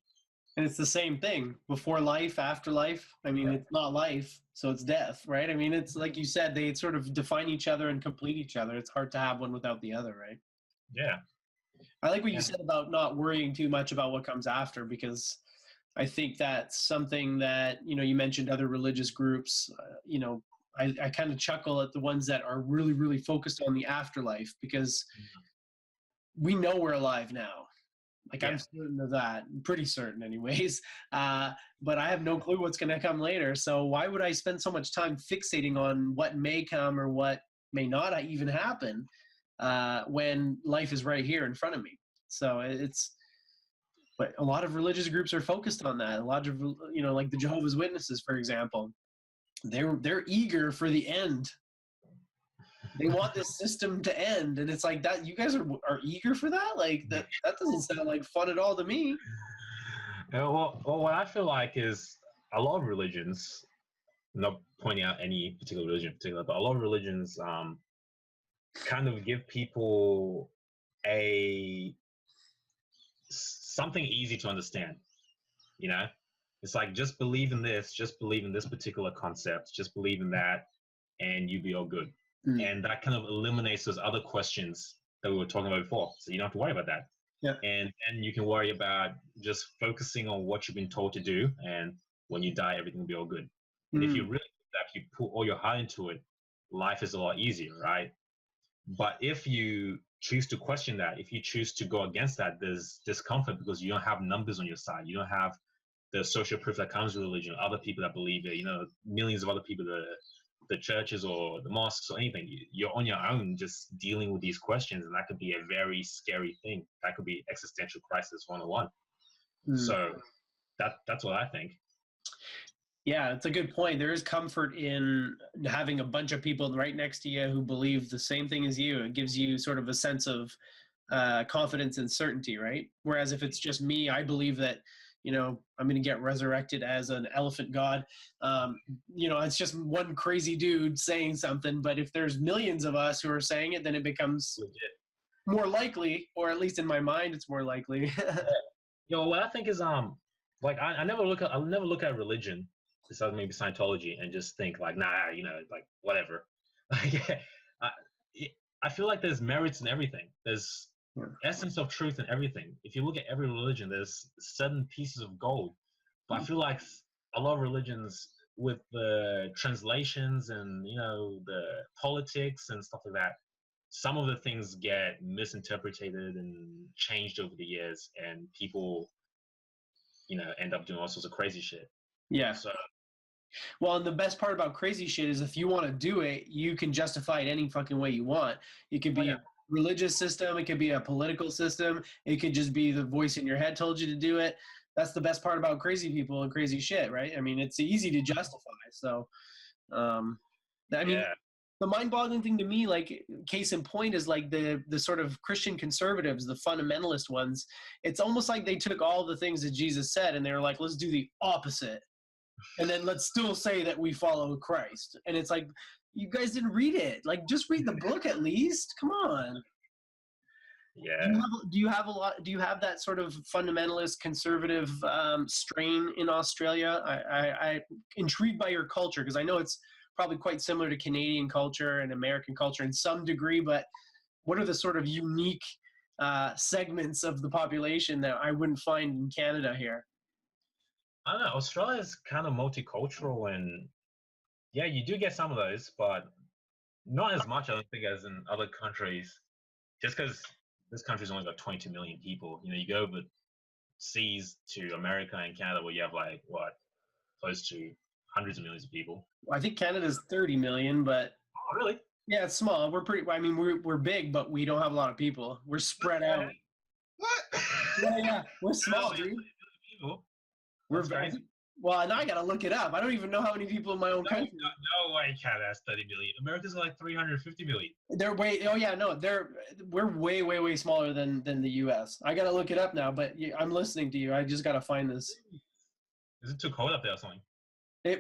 And it's the same thing. Before life, after life. I mean, It's not life, so it's death, right? I mean, it's like you said, they sort of define each other and complete each other. It's hard to have one without the other, right? Yeah. I like what you said about not worrying too much about what comes after, because I think that's something that, you mentioned other religious groups, I kind of chuckle at the ones that are really, really focused on the afterlife, because we know we're alive now. Like, I'm certain of that, pretty certain anyways. But I have no clue what's going to come later. So why would I spend so much time fixating on what may come or what may not even happen when life is right here in front of me? So but a lot of religious groups are focused on that. A lot of, like the Jehovah's Witnesses, for example, they're eager for the end. They want this system to end, and it's like that. You guys are eager for that? Like that doesn't sound like fun at all to me. Well, what I feel like is a lot of religions, not pointing out any particular religion in particular, but a lot of religions kind of give people something easy to understand. It's like, just believe in this, just believe in this particular concept, just believe in that, and you'll be all good. And that kind of eliminates those other questions that we were talking about before. So you don't have to worry about that. Yeah. And you can worry about just focusing on what you've been told to do. And when you die, everything will be all good. And if you really do that, if you put all your heart into it, life is a lot easier, right? But if you choose to question that, if you choose to go against that, there's discomfort because you don't have numbers on your side. You don't have the social proof that comes with religion, other people that believe it, millions of other people, the churches or the mosques or anything. You're on your own just dealing with these questions, and that could be a very scary thing. That could be existential crisis 101. So that's what I think. Yeah, it's a good point. There is comfort in having a bunch of people right next to you who believe the same thing as you. It gives you sort of a sense of confidence and certainty, right? Whereas if it's just me, I believe that I'm going to get resurrected as an elephant god. It's just one crazy dude saying something. But if there's millions of us who are saying it, then it becomes more likely, or at least in my mind, it's more likely. What I think is, like I never look at religion, besides maybe Scientology, and just think like, nah, like whatever. Like, I, I feel like there's merits in everything. There's essence of truth in everything. If you look at every religion, there's certain pieces of gold. But I feel like a lot of religions, with the translations and the politics and stuff like that, some of the things get misinterpreted and changed over the years, and people end up doing all sorts of crazy shit. Yeah. So well, and the best part about crazy shit is if you want to do it, you can justify it any fucking way you want. It could be a religious system, it could be a political system, it could just be the voice in your head told you to do it. That's the best part about crazy people and crazy shit, right? I mean, it's easy to justify. So, I mean, the mind-boggling thing to me, like case in point, is like the sort of Christian conservatives, the fundamentalist ones. It's almost like they took all the things that Jesus said and they were like, let's do the opposite. And then let's still say that we follow Christ. And it's like, you guys didn't read it. Like, just read the book at least. Come on. Yeah. Do you have that sort of fundamentalist conservative strain in Australia? I'm intrigued by your culture, because I know it's probably quite similar to Canadian culture and American culture in some degree, but what are the sort of unique segments of the population that I wouldn't find in Canada here? I don't know. Australia is kind of multicultural, and yeah, you do get some of those, but not as much, I don't think, as in other countries. Just because this country's only got 22 million people. You go overseas to America and Canada, where you have like close to hundreds of millions of people. Well, I think Canada's 30 million, but oh, really? Yeah, it's small. We're pretty. I mean, we're big, but we don't have a lot of people. We're spread out. What? Yeah, we're small, dude. People. We're very. Well, now I gotta look it up. I don't even know how many people in my own country. No way, Canada has 30 million. America's like 350 million. They're way. Oh yeah, no, we're way smaller than the U.S. I gotta look it up now, but I'm listening to you. I just gotta find this. Is it too cold up there or something?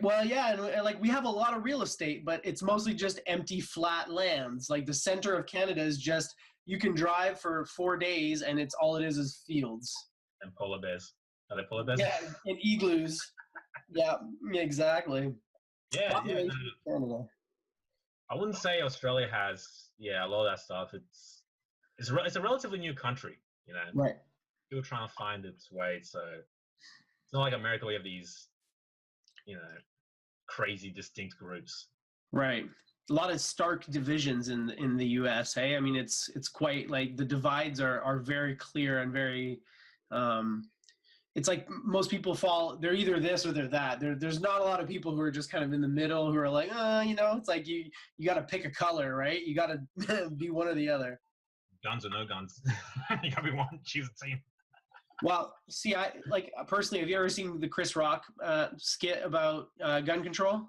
Well, yeah, and like we have a lot of real estate, but it's mostly just empty, flat lands. Like the center of Canada is just, you can drive for 4 days, and it's all it is fields. And polar bears. Are they polar bears? Yeah, and igloos. Yeah, exactly. Yeah. Canada. I wouldn't say Australia has a lot of that stuff. It's a relatively new country, Right. Still trying to find its way. So it's not like America where you have these crazy distinct groups. Right. A lot of stark divisions in the US, hey? I mean, it's quite like the divides are very clear and very it's like most people they're either this or they're that. There's not a lot of people who are just kind of in the middle, who are like, it's like you got to pick a color, right? You got to be one or the other. Guns or no guns. You got to be one, choose a team. Well, see, I personally, have you ever seen the Chris Rock skit about gun control?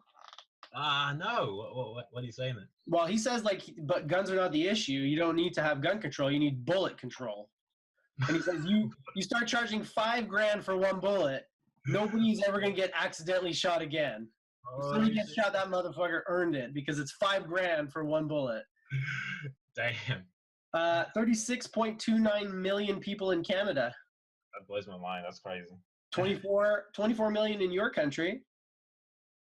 No. What are you saying then? Well, he says but guns are not the issue. You don't need to have gun control. You need bullet control. And he says you start charging $5,000 for one bullet, nobody's ever gonna get accidentally shot again. If somebody gets shot, that motherfucker earned it, because it's $5,000 for one bullet. Damn. 36.29 million people in Canada. That blows my mind. That's crazy. 24 million in your country.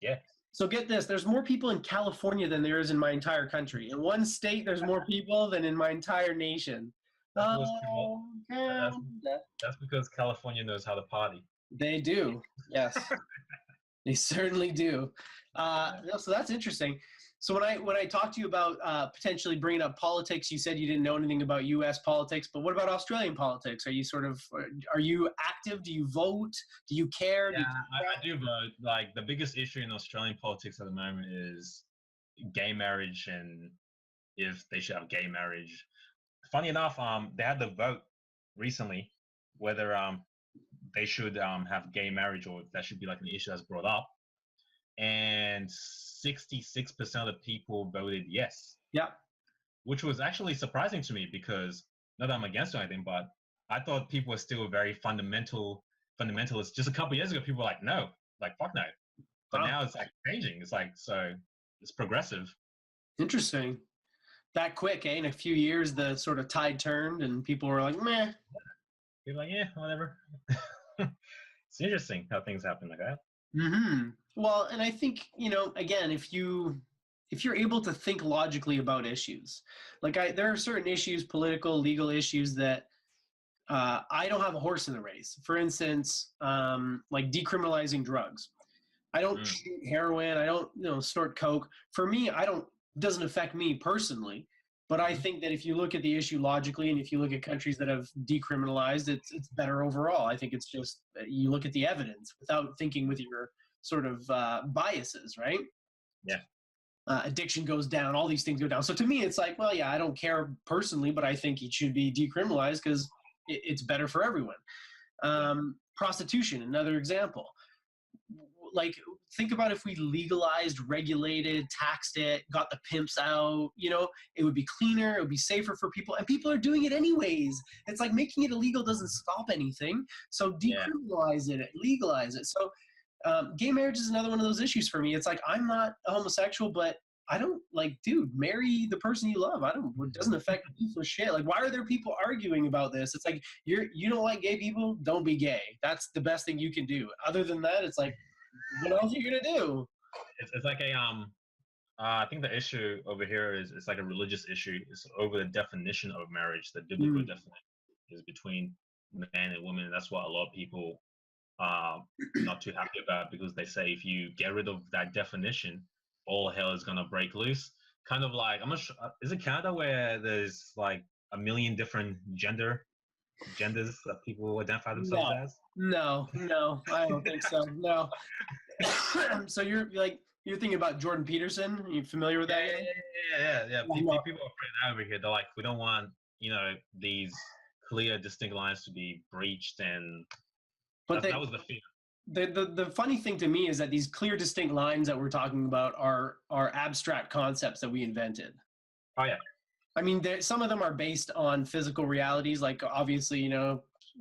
Yeah. So get this, there's more people in California than there is in my entire country. In one state, there's more people than in my entire nation. That's because California knows how to party. They do, yes. They certainly do. So that's interesting. So when I talked to you about potentially bringing up politics, you said you didn't know anything about U.S. politics, but what about Australian politics? Are you active? Do you vote? Do you care? Yeah, I do vote. Like, the biggest issue in Australian politics at the moment is gay marriage, and if they should have gay marriage. Funny enough, they had the vote recently whether they should have gay marriage, or if that should be like an issue that's brought up. And 66% of the people voted yes. Yeah. Which was actually surprising to me, because not that I'm against anything, but I thought people were still very fundamentalist. Just a couple of years ago, people were like, no, like, fuck no. But now it's like changing. It's like, so it's progressive. Interesting. That quick, eh? In a few years, the sort of tide turned and people were like, meh. You're like, yeah, whatever. It's interesting how things happen like that. Mm-hmm. Well, and I think, again, if you if you're able to think logically about issues, like there are certain issues, political, legal issues that I don't have a horse in the race. For instance, like decriminalizing drugs. I don't shoot heroin. I don't, snort coke. For me, doesn't affect me personally. But I think that if you look at the issue logically, and if you look at countries that have decriminalized, it's better overall. I think it's just you look at the evidence without thinking with your sort of biases, right? Yeah. Addiction goes down. All these things go down. So to me, it's like, well, yeah, I don't care personally, but I think it should be decriminalized because it's better for everyone. Prostitution, another example. Like, think about if we legalized, regulated, taxed it, got the pimps out, it would be cleaner, it would be safer for people, and people are doing it anyways. It's like making it illegal doesn't stop anything. So decriminalize it, legalize it. So gay marriage is another one of those issues for me. It's like, I'm not a homosexual, but I don't dude, marry the person you love. It doesn't affect me for shit. Like, why are there people arguing about this? It's like, you don't like gay people, don't be gay. That's the best thing you can do. Other than that, it's like, what else are you gonna do? It's like I think the issue over here is it's like a religious issue. It's over the definition of marriage. The biblical definition is between man and woman. That's what a lot of people are not too happy about, because they say if you get rid of that definition, all hell is gonna break loose. Kind of like, I'm not sure, is it Canada where there's like a million different genders that people identify themselves as? No, I don't think so. No. So you're thinking about Jordan Peterson? Are you familiar with that? Yeah. People are afraid over here. They're like, we don't want, these clear, distinct lines to be breached, and that was the fear. The funny thing to me is that these clear, distinct lines that we're talking about are abstract concepts that we invented. Oh yeah. I mean, some of them are based on physical realities. Like, obviously,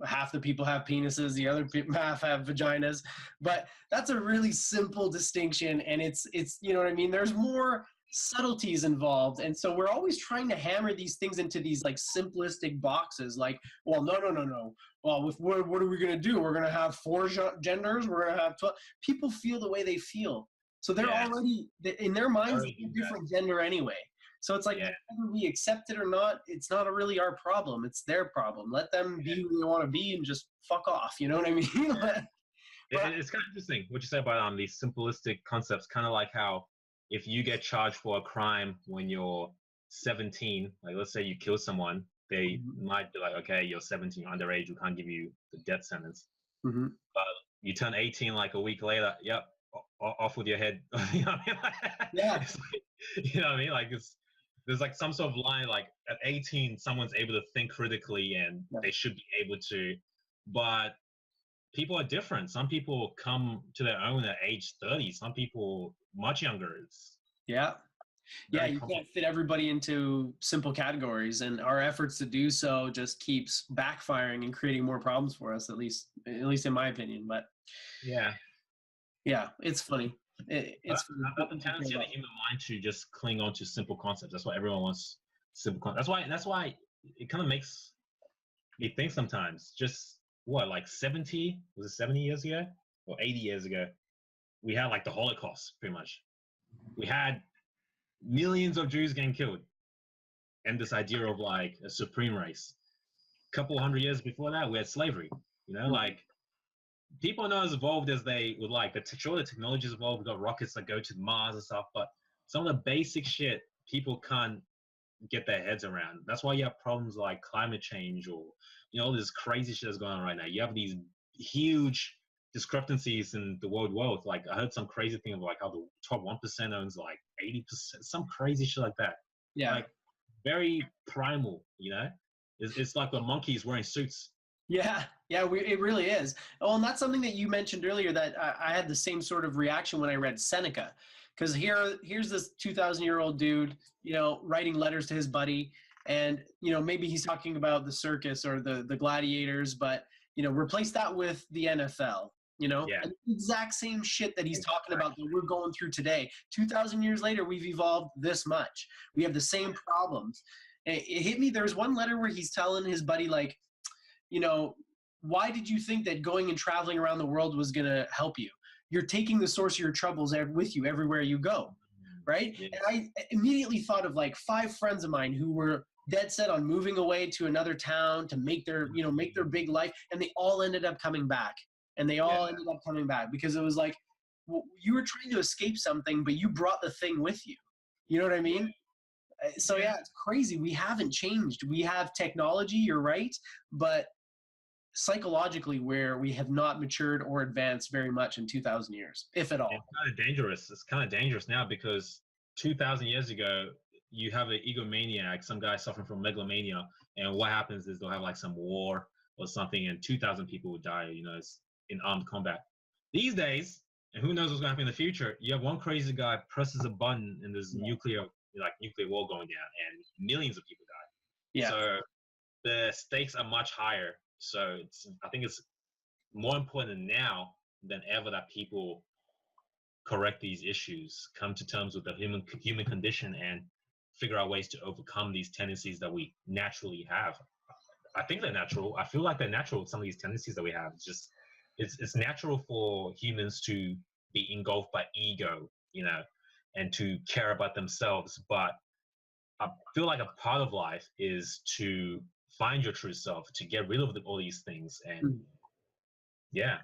half the people have penises, the other half have vaginas. But that's a really simple distinction, and it's you know what I mean? There's more subtleties involved, and so we're always trying to hammer these things into these like simplistic boxes. Like, well, no. Well, what are we gonna do? We're gonna have 4 genders. We're gonna have 12. People feel the way they feel, so they're already in their minds a different gender anyway. So it's like, whether we accept it or not, it's not really our problem. It's their problem. Let them be who they want to be and just fuck off. You know what I mean? It's kind of interesting what you said about these simplistic concepts. Kind of like how if you get charged for a crime when you're 17, like let's say you kill someone, they might be like, okay, you're 17, you're underage, we can't give you the death sentence. But you turn 18 like a week later, yep, off with your head. You know what I mean? Yeah. You know what I mean? Like there's like some sort of line, like at 18, someone's able to think critically and they should be able to, but people are different. Some people come to their own at age 30. Some people much younger. You can't fit everybody into simple categories, and our efforts to do so just keeps backfiring and creating more problems for us, at least in my opinion. But it's funny. It's about the tendency of the human mind to just cling on to simple concepts. That's why everyone wants simple concepts. That's why it kind of makes me think sometimes. Just like 70 years ago or 80 years ago, we had like the Holocaust, pretty much. We had millions of Jews getting killed, and this idea of like a supreme race. A couple hundred years before that, we had slavery. Like, people are not as evolved as they would like. The technology is evolved. We've got rockets that go to Mars and stuff, but some of the basic shit people can't get their heads around. That's why you have problems like climate change, or all this crazy shit that's going on right now. You have these huge discrepancies in the world wealth. Like, I heard some crazy thing of like how the top 1% owns like 80%, some crazy shit like that. Yeah. Like, very primal, It's like the monkeys wearing suits. Yeah, it really is. Oh, and that's something that you mentioned earlier, that I had the same sort of reaction when I read Seneca, because here's this 2,000-year-old dude, writing letters to his buddy, and maybe he's talking about the circus or the gladiators, but replace that with the NFL. And the exact same shit that he's talking about that we're going through today. 2,000 years later, we've evolved this much. We have the same problems. It hit me. There's one letter where he's telling his buddy, like, why did you think that going and traveling around the world was going to help you? You're taking the source of your troubles with you everywhere you go. right? Yeah. And I immediately thought of like 5 friends of mine who were dead set on moving away to another town to make their, you know, make their big life, and they all ended up coming back. And they all ended up coming back because it was like, well, you were trying to escape something, but you brought the thing with you. You know what I mean? So yeah, it's crazy. We haven't changed. We have technology, you're right, but psychologically where we have not matured or advanced very much in 2,000 years, if at all. It's kind of dangerous. It's kind of dangerous now because 2,000 years ago, you have an egomaniac, some guy suffering from megalomania, and what happens is they'll have like some war or something, and 2,000 people will die, you know, it's in armed combat. These days, and who knows what's going to happen in the future, you have one crazy guy presses a button and there's nuclear war going down and millions of people die. Yeah. So the stakes are much higher. So I think it's more important now than ever that people correct these issues, come to terms with the human condition, and figure out ways to overcome these tendencies that we naturally have. I think they're natural. I feel like they're natural. Some of these tendencies that we have, it's natural for humans to be engulfed by ego, you know, and to care about themselves. But I feel like a part of life is to find your true self, to get rid of all these things. And yeah.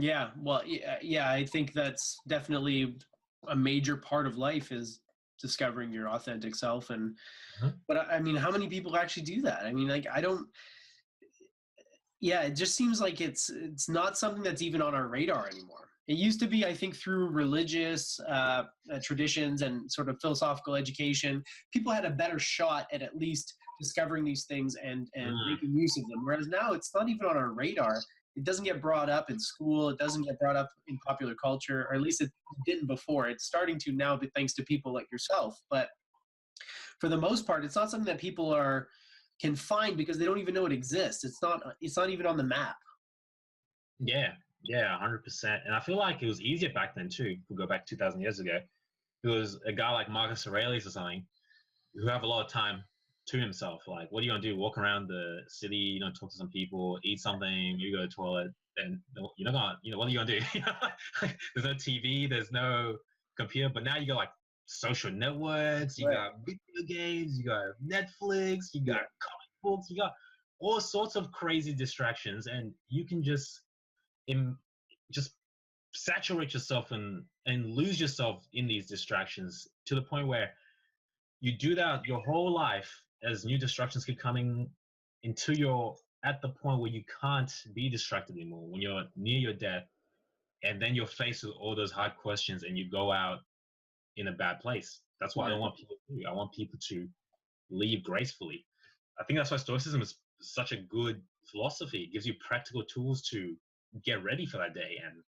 Yeah. Well, yeah, I think that's definitely a major part of life is discovering your authentic self. And, but I mean, how many people actually do that? I mean, like, it just seems like it's not something that's even on our radar anymore. It used to be, I think, through religious traditions and sort of philosophical education, people had a better shot at least discovering these things and making use of them. Whereas now it's not even on our radar. It doesn't get brought up in school. It doesn't get brought up in popular culture, or at least it didn't before. It's starting to now, but thanks to people like yourself. But for the most part, it's not something that people can find because they don't even know it exists. It's not even on the map. Yeah, 100%. And I feel like it was easier back then too. If we go back 2,000 years ago, it was a guy like Marcus Aurelius or something who have a lot of time to himself. Like, what are you gonna do? Walk around the city, you know, talk to some people, eat something, you go to the toilet, and you're not gonna, you know, what are you gonna do? There's no TV, there's no computer, but now you got like social networks, you got video games, you got Netflix, you got comic books, you got all sorts of crazy distractions, and you can just saturate yourself and lose yourself in these distractions to the point where you do that your whole life as new distractions keep coming until you're at the point where you can't be distracted anymore, when you're near your death, and then you're faced with all those hard questions and you go out in a bad place. That's what I don't want people to do. I want people to leave gracefully. I think that's why Stoicism is such a good philosophy. It gives you practical tools to get ready for that day and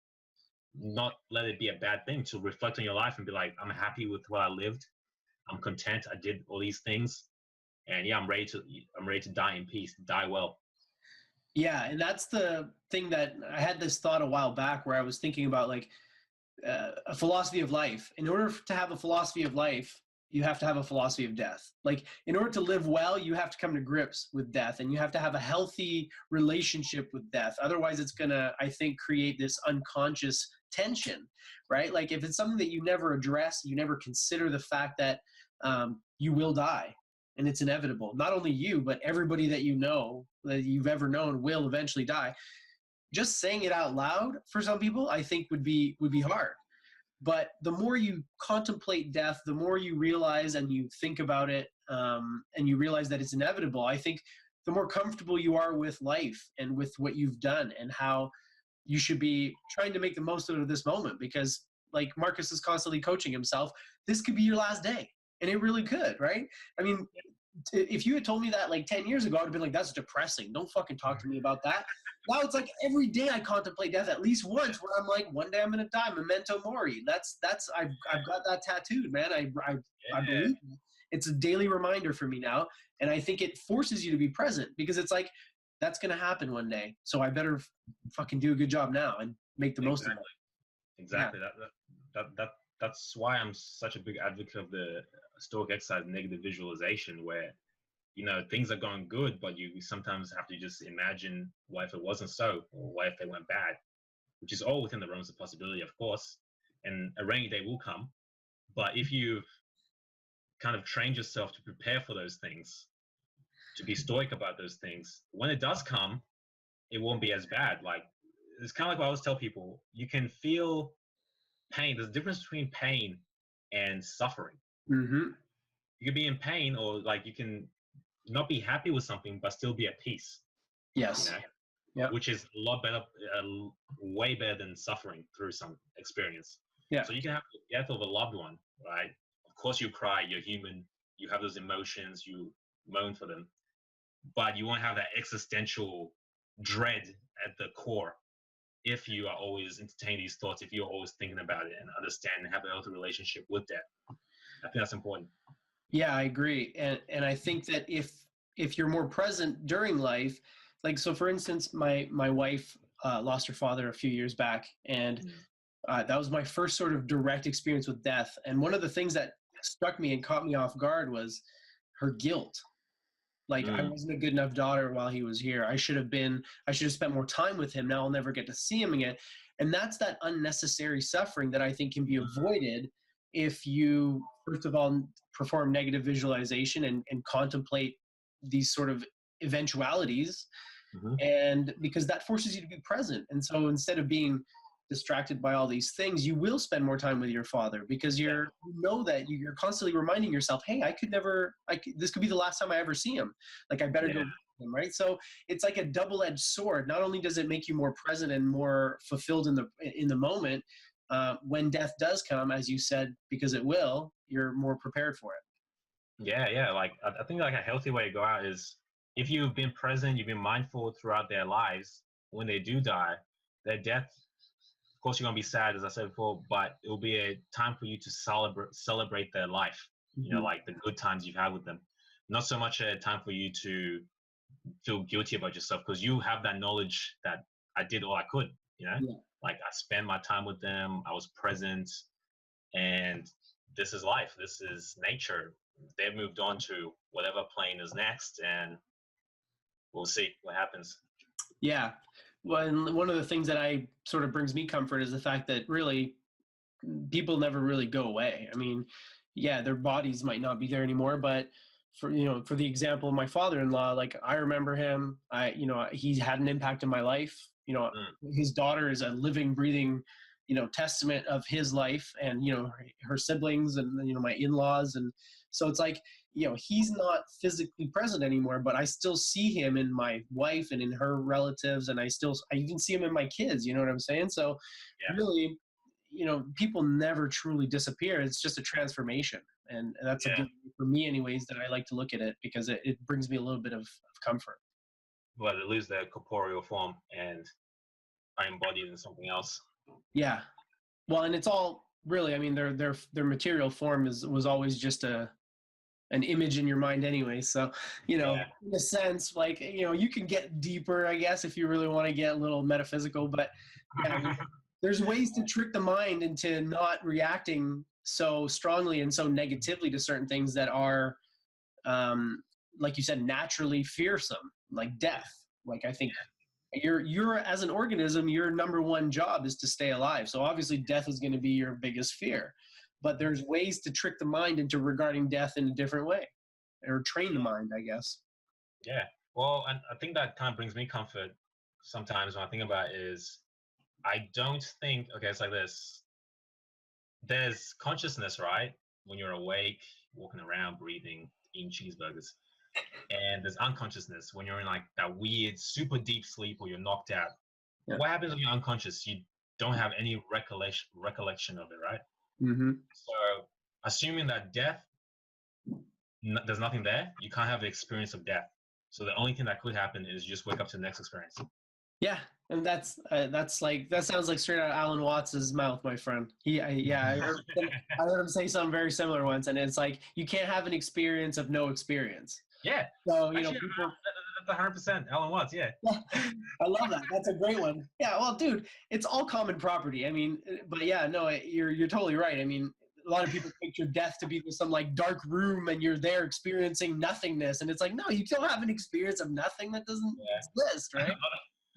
not let it be a bad thing, to reflect on your life and be like, I'm happy with what I lived. I'm content. I did all these things. And yeah, I'm ready to die in peace, die well. Yeah. And that's the thing that I had this thought a while back where I was thinking about like a philosophy of life. In order to have a philosophy of life, you have to have a philosophy of death. Like in order to live well, you have to come to grips with death, and you have to have a healthy relationship with death. Otherwise it's going to, I think, create this unconscious tension, right? Like if it's something that you never address, you never consider the fact that you will die and it's inevitable. Not only you, but everybody that you know, that you've ever known will eventually die. Just saying it out loud for some people, I think would be hard. But the more you contemplate death, the more you realize and you think about it, and you realize that it's inevitable, I think the more comfortable you are with life and with what you've done and how you should be trying to make the most of this moment. Because like Marcus is constantly coaching himself, this could be your last day. And it really could, right? I mean, if you had told me that like 10 years ago, I'd have been like, that's depressing. Don't fucking talk to me about that. Now it's like every day I contemplate death at least once, where I'm like, one day I'm going to die. Memento mori. I've got that tattooed, man. I believe it. It's a daily reminder for me now. And I think it forces you to be present, because it's like, that's going to happen one day. So I better fucking do a good job now and make the most of it. Exactly. Yeah. That's why I'm such a big advocate of the Stoic exercise, negative visualization, where, you know, things are going good, but you sometimes have to just imagine, what if it wasn't so, or what if they went bad, which is all within the realms of possibility, of course. And a rainy day will come, But if you kind of trained yourself to prepare for those things, to be stoic about those things, when it does come, it won't be as bad. Like, it's kind of like what I always tell people, you can feel pain. There's a difference between pain and suffering. Mm-hmm. You can be in pain, or like you can not be happy with something but still be at peace. Yes. You know? Yeah. Which is a lot better, way better than suffering through some experience. Yeah. So you can have the death of a loved one, right? Of course you cry, you're human, you have those emotions, you moan for them, but you won't have that existential dread at the core if you are always entertaining these thoughts, if you're always thinking about it and understand and have a healthy relationship with that. I think that's important. Yeah, I agree. And I think that if you're more present during life, like, so for instance, my wife lost her father a few years back, and that was my first sort of direct experience with death. And one of the things that struck me and caught me off guard was her guilt. Like, I wasn't a good enough daughter while he was here. I should have spent more time with him. Now I'll never get to see him again. And that's that unnecessary suffering that I think can be avoided if you, first of all, perform negative visualization and contemplate these sort of eventualities. And because that forces you to be present. And so instead of being distracted by all these things, you will spend more time with your father, because you know that you're constantly reminding yourself, hey, this could be the last time I ever see him. Like, I better go with him, right? So it's like a double-edged sword. Not only does it make you more present and more fulfilled in the moment, when death does come, as you said, because it will, you're more prepared for it. Yeah. Like, I think like a healthy way to go out is, if you've been present, you've been mindful throughout their lives, when they do die, their death, of course, you're going to be sad, as I said before, but it will be a time for you to celebrate their life, you know, like the good times you've had with them. Not so much a time for you to feel guilty about yourself, because you have that knowledge that I did all I could, you know? Like, I spent my time with them, I was present, and this is life. This is nature. They've moved on to whatever plane is next, and we'll see what happens. Yeah. Well, and one of the things that sort of brings me comfort is the fact that really people never really go away. I mean, yeah, their bodies might not be there anymore, but for the example of my father-in-law, like, I remember him. He had an impact in my life. His daughter is a living, breathing, testament of his life, and her siblings, and my in-laws, and so it's like, he's not physically present anymore, but I still see him in my wife and in her relatives, and I even see him in my kids. You know what I'm saying? So really, people never truly disappear. It's just a transformation, and that's a good, for me anyways, that I like to look at it, because it brings me a little bit of comfort. Well, they lose their corporeal form and are embodied in something else. Yeah. Well, and it's all really, I mean, their material form was always just an image in your mind anyway. So, in a sense, like, you can get deeper, I guess, if you really want to get a little metaphysical, but there's ways to trick the mind into not reacting so strongly and so negatively to certain things that are, like you said, naturally fearsome, like death. Like, I think you're as an organism, your number one job is to stay alive. So obviously death is going to be your biggest fear, but there's ways to trick the mind into regarding death in a different way, or train the mind, I guess. Yeah. Well, and I think that kind of brings me comfort sometimes when I think about it, is I don't think, okay, it's like this. There's consciousness, right? When you're awake, walking around, breathing, eating cheeseburgers. And there's unconsciousness when you're in like that weird, super deep sleep, or you're knocked out. Yeah. What happens when you're unconscious? You don't have any recollection of it, right? Mm-hmm. So assuming that death, there's nothing there, you can't have the experience of death. So the only thing that could happen is you just wake up to the next experience. Yeah, and that's like, that sounds like straight out of Alan Watts's mouth, my friend. I heard him say something very similar once, and it's like, you can't have an experience of no experience. Yeah. So actually, people. That's 100% Alan Watts. Yeah. I love that. That's a great one. Yeah. Well, dude, it's all common property. I mean, but yeah, no, you're totally right. I mean, a lot of people picture death to be some like dark room, and you're there experiencing nothingness, and it's like, no, you don't have an experience of nothing. That doesn't exist, right?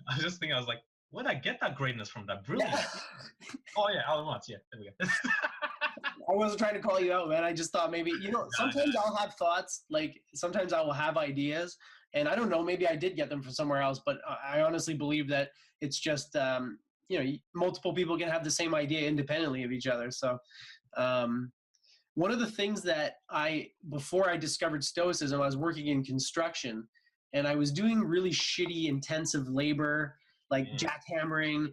I was just thinking, I was like, where'd I get that greatness from? That brilliance. Yeah. Oh yeah, Alan Watts. Yeah, there we go. I wasn't trying to call you out, man. I just thought maybe, sometimes I'll have thoughts, like sometimes I will have ideas, and I don't know, maybe I did get them from somewhere else, but I honestly believe that it's just, multiple people can have the same idea independently of each other. So one of the things that before I discovered Stoicism, I was working in construction, and I was doing really shitty, intensive labor, like jackhammering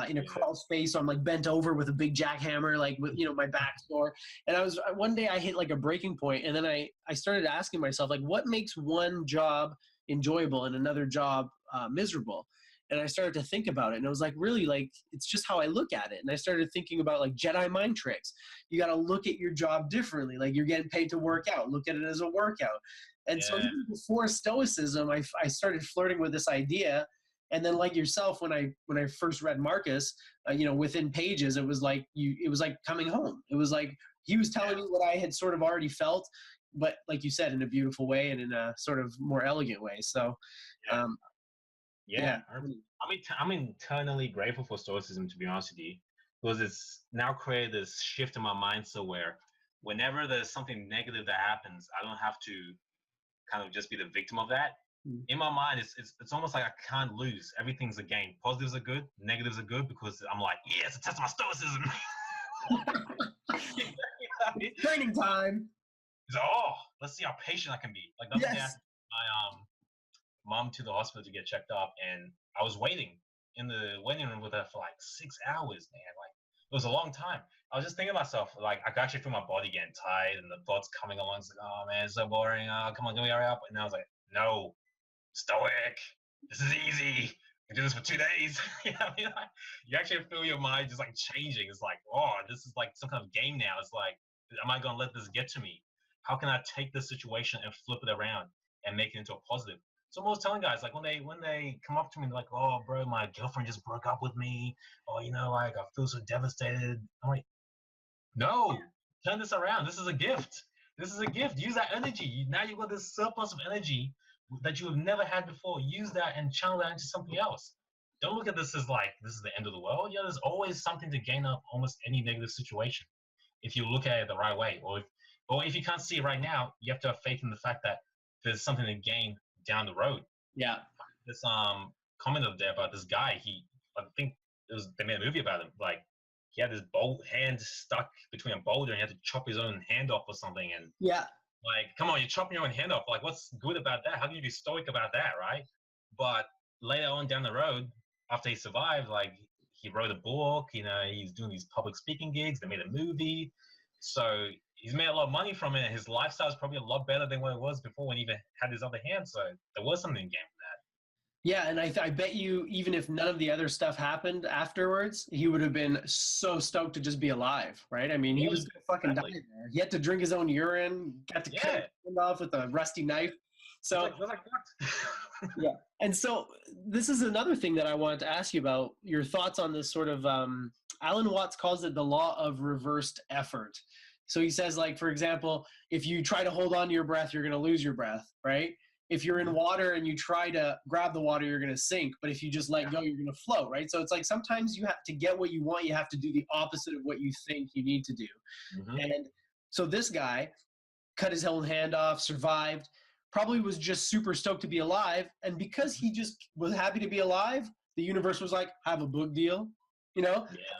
in a crawl space. So I'm like bent over with a big jackhammer, like with, my back sore. And one day I hit like a breaking point, and then I started asking myself, like, what makes one job enjoyable and another job miserable? And I started to think about it, and it was like, really, like, it's just how I look at it. And I started thinking about like Jedi mind tricks. You got to look at your job differently. Like, you're getting paid to work out. Look at it as a workout. And so even before Stoicism, I started flirting with this idea. And then, like yourself, when I first read Marcus, within pages, it was like coming home. It was like he was telling me what I had sort of already felt, but like you said, in a beautiful way and in a sort of more elegant way. So, I'm eternally grateful for Stoicism, to be honest with you, because it's now created this shift in my mindset where whenever there's something negative that happens, I don't have to kind of just be the victim of that. In my mind, it's almost like I can't lose. Everything's a gain. Positives are good, negatives are good, because I'm like, it's a test of my stoicism. Training time. He's like, let's see how patient I can be. Like, the other day I took my mom to the hospital to get checked up, and I was waiting in the waiting room with her for like 6 hours, man. Like, it was a long time. I was just thinking to myself, like, I could actually feel my body getting tired and the thoughts coming along. It's like, oh man, it's so boring. Come on, can we hurry up? And I was like, no. Stoic, this is easy. You do this for 2 days. You know what I mean? Like, you actually feel your mind just like changing. It's like, this is like some kind of game now. It's like, am I gonna let this get to me? How can I take this situation and flip it around and make it into a positive? So I was telling guys, like, when they come up to me, they're like, oh bro, my girlfriend just broke up with me, or like I feel so devastated. I'm like, no, turn this around. This is a gift. This is a gift. Use that energy. Now you've got this surplus of energy that you have never had before. Use that and channel that into something else. Don't look at this as like, this is the end of the world. There's always something to gain up almost any negative situation if you look at it the right way. Or if you can't see it right now, you have to have faith in the fact that there's something to gain down the road. Yeah. This comment up there about this guy, I think they made a movie about him. Like, he had his hand stuck between a boulder and he had to chop his own hand off or something. And like, come on, you're chopping your own hand off. Like, what's good about that? How can you be stoic about that, right? But later on down the road, after he survived, like, he wrote a book, he's doing these public speaking gigs. They made a movie. So he's made a lot of money from it. And his lifestyle is probably a lot better than what it was before when he even had his other hand. So there was something in game for that. Yeah, and I bet you, even if none of the other stuff happened afterwards, he would have been so stoked to just be alive, right? I mean, he was gonna fucking die there. He had to drink his own urine, got to cut it off with a rusty knife. So, yeah. And so this is another thing that I wanted to ask you about, your thoughts on this sort of, Alan Watts calls it the law of reversed effort. So he says, like, for example, if you try to hold on to your breath, you're going to lose your breath, right? If you're in water and you try to grab the water, you're going to sink. But if you just let go, you're going to float, right? So it's like sometimes you have to get what you want. You have to do the opposite of what you think you need to do. And so this guy cut his own hand off, survived, probably was just super stoked to be alive. And because he just was happy to be alive, the universe was like, have a book deal,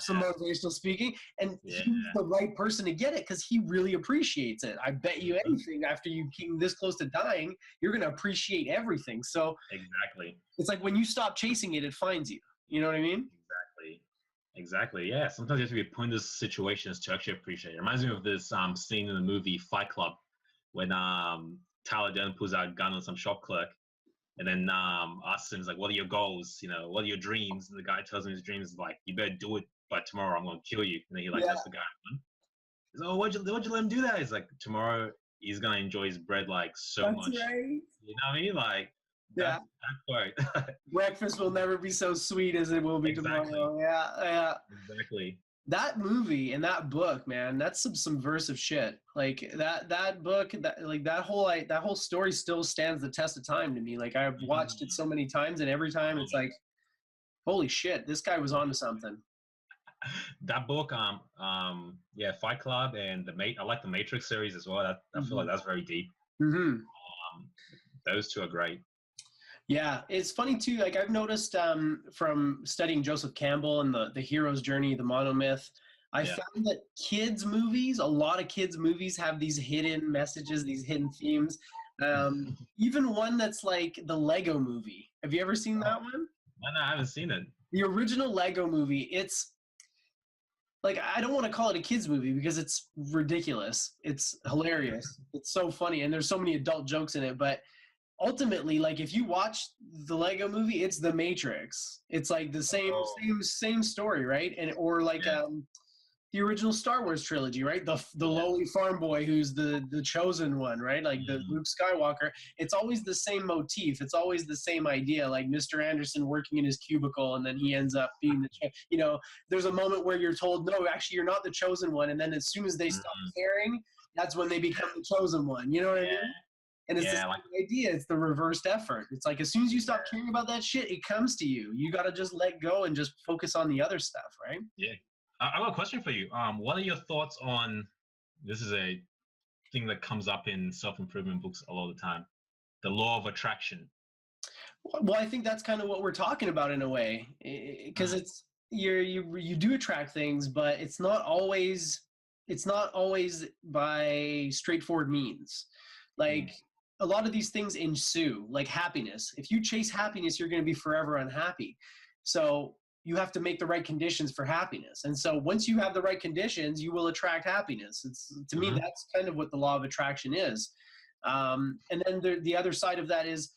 some motivational speaking. And he's the right person to get it because he really appreciates it. I bet you anything, after you came this close to dying, you're going to appreciate everything. So exactly, it's like when you stop chasing it, it finds you. You know what I mean? Exactly. Yeah. Sometimes you have to be put in those situations to actually appreciate it. It reminds me of this scene in the movie Fight Club when Tyler Durden pulls out a gun on some shop clerk. And then asks him, like, what are your goals? What are your dreams? And the guy tells him his dreams is like, you better do it by tomorrow. I'm going to kill you. And then he lets the guy run. He's like, oh, why'd you let him do that? He's like, tomorrow he's going to enjoy his bread like so much. Right. You know what I mean? Like, that quote. Breakfast will never be so sweet as it will be tomorrow. Yeah. Exactly. That movie and that book, man, that's some subversive shit. Like that book, that whole story still stands the test of time to me. Like, I've watched it so many times, and every time it's like, holy shit, this guy was onto something. That book, yeah, Fight Club and I like the Matrix series as well. I feel like that's very deep. Mm-hmm. Those two are great. Yeah, it's funny too. Like I've noticed from studying Joseph Campbell and the hero's journey, the monomyth, I found that a lot of kids' movies have these hidden messages, these hidden themes. Even one that's like the Lego movie. Have you ever seen that one? No, I haven't seen it. The original Lego movie. It's like, I don't want to call it a kids movie because it's ridiculous. It's hilarious. It's so funny, and there's so many adult jokes in it, but ultimately, like if you watch the Lego movie, it's the Matrix. It's like the same story, right? And or like the original Star Wars trilogy, right? The lowly farm boy who's the chosen one, right? Like the Luke Skywalker. It's always the same motif. It's always the same idea. Like Mr. Anderson working in his cubicle, and then he ends up being there's a moment where you're told, no, actually you're not the chosen one, and then as soon as they stop caring, that's when they become the chosen one. You know what I mean? And it's the same idea. It's the reversed effort. It's like as soon as you stop caring about that shit, it comes to you. You got to just let go and just focus on the other stuff, right? Yeah. I got a question for you. What are your thoughts on, this is a thing that comes up in self-improvement books a lot of the time, the law of attraction? Well, I think that's kind of what we're talking about in a way, because it's you do attract things, but it's not always by straightforward means. Like a lot of these things ensue, like happiness. If you chase happiness, you're going to be forever unhappy. So you have to make the right conditions for happiness. And so once you have the right conditions, you will attract happiness. To me, that's kind of what the law of attraction is. And then the other side of that is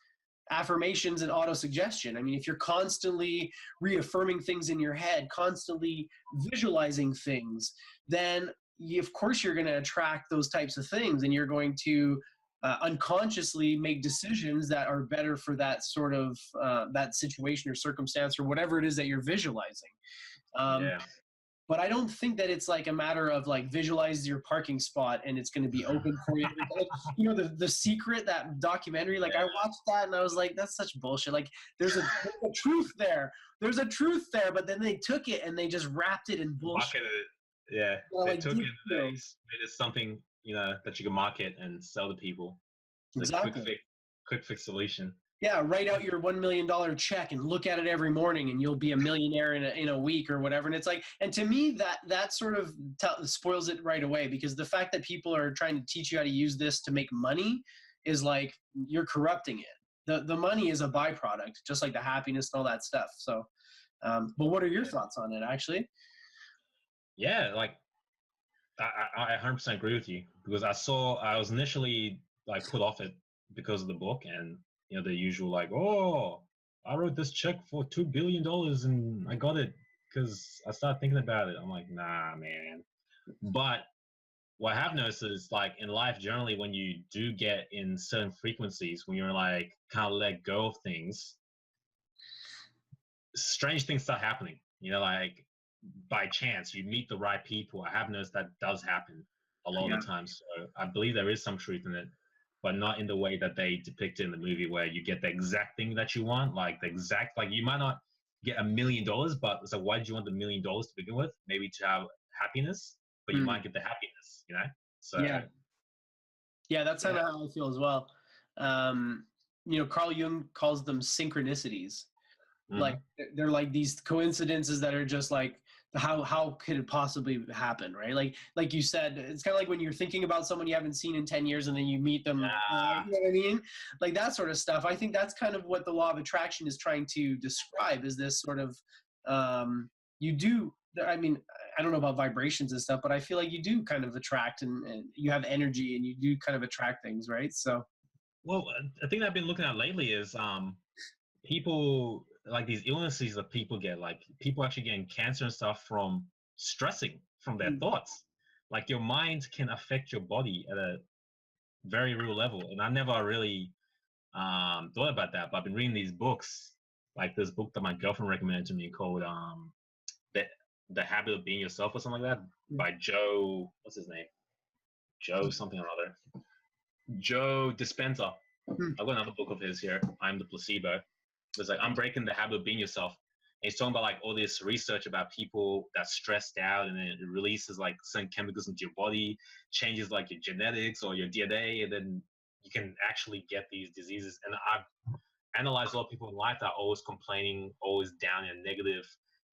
affirmations and auto-suggestion. I mean, if you're constantly reaffirming things in your head, constantly visualizing things, then of course you're going to attract those types of things, and you're going to unconsciously make decisions that are better for that sort of that situation or circumstance or whatever it is that you're visualizing. But I don't think that it's like a matter of like visualize your parking spot and it's going to be open for you. Like, the Secret, that documentary, like I watched that and I was like, that's such bullshit. Like there's a truth there. There's a truth there, but then they took it and they just wrapped it in bullshit. Yeah, they took it and they made it something that you can market and sell to people. It's exactly. Quick fix solution. Yeah, write out your $1 million check and look at it every morning, and you'll be a millionaire in a week or whatever. And it's like, and to me, that sort of spoils it right away, because the fact that people are trying to teach you how to use this to make money is like you're corrupting it. The money is a byproduct, just like the happiness and all that stuff. So, but what are your thoughts on it, actually? Yeah, like I 100% agree with you, because I was initially like put off it because of the book, and the usual like, oh, I wrote this check for $2 billion and I got it because I started thinking about it. I'm like, nah, man. But what I have noticed is, like, in life generally, when you do get in certain frequencies, when you're like kind of let go of things, strange things start happening. Like by chance you meet the right people. I have noticed that does happen a lot of the time. So I believe there is some truth in it, but not in the way that they depict it in the movie, where you get the exact thing that you want, like you might not get $1 million, but it's like, why did you want the $1 million to begin with? Maybe to have happiness, but you might get the happiness, So yeah, that's kind of how I feel as well. Carl Jung calls them synchronicities. Like they're like these coincidences that are just like, how could it possibly happen, right? Like you said, it's kind of like when you're thinking about someone you haven't seen in 10 years and then you meet them, you know what I mean? Like that sort of stuff. I think that's kind of what the law of attraction is trying to describe, is this sort of, I mean, I don't know about vibrations and stuff, but I feel like you do kind of attract and you have energy and you do kind of attract things, right? So. Well, a thing that I've been looking at lately is people, like these illnesses that people get, like people actually getting cancer and stuff from stressing from their thoughts. Like your mind can affect your body at a very real level. And I never really thought about that, but I've been reading these books, like this book that my girlfriend recommended to me called The Habit of Being Yourself or something like that, by Joe, what's his name? Joe something or other. Joe Dispenza. I've got another book of his here, I'm the Placebo. It's like, I'm breaking the habit of being yourself. he's talking about like all this research about people that's stressed out, and then it releases like certain chemicals into your body, changes like your genetics or your DNA, and then you can actually get these diseases. And I've analyzed a lot of people in life that are always complaining, always down in a negative,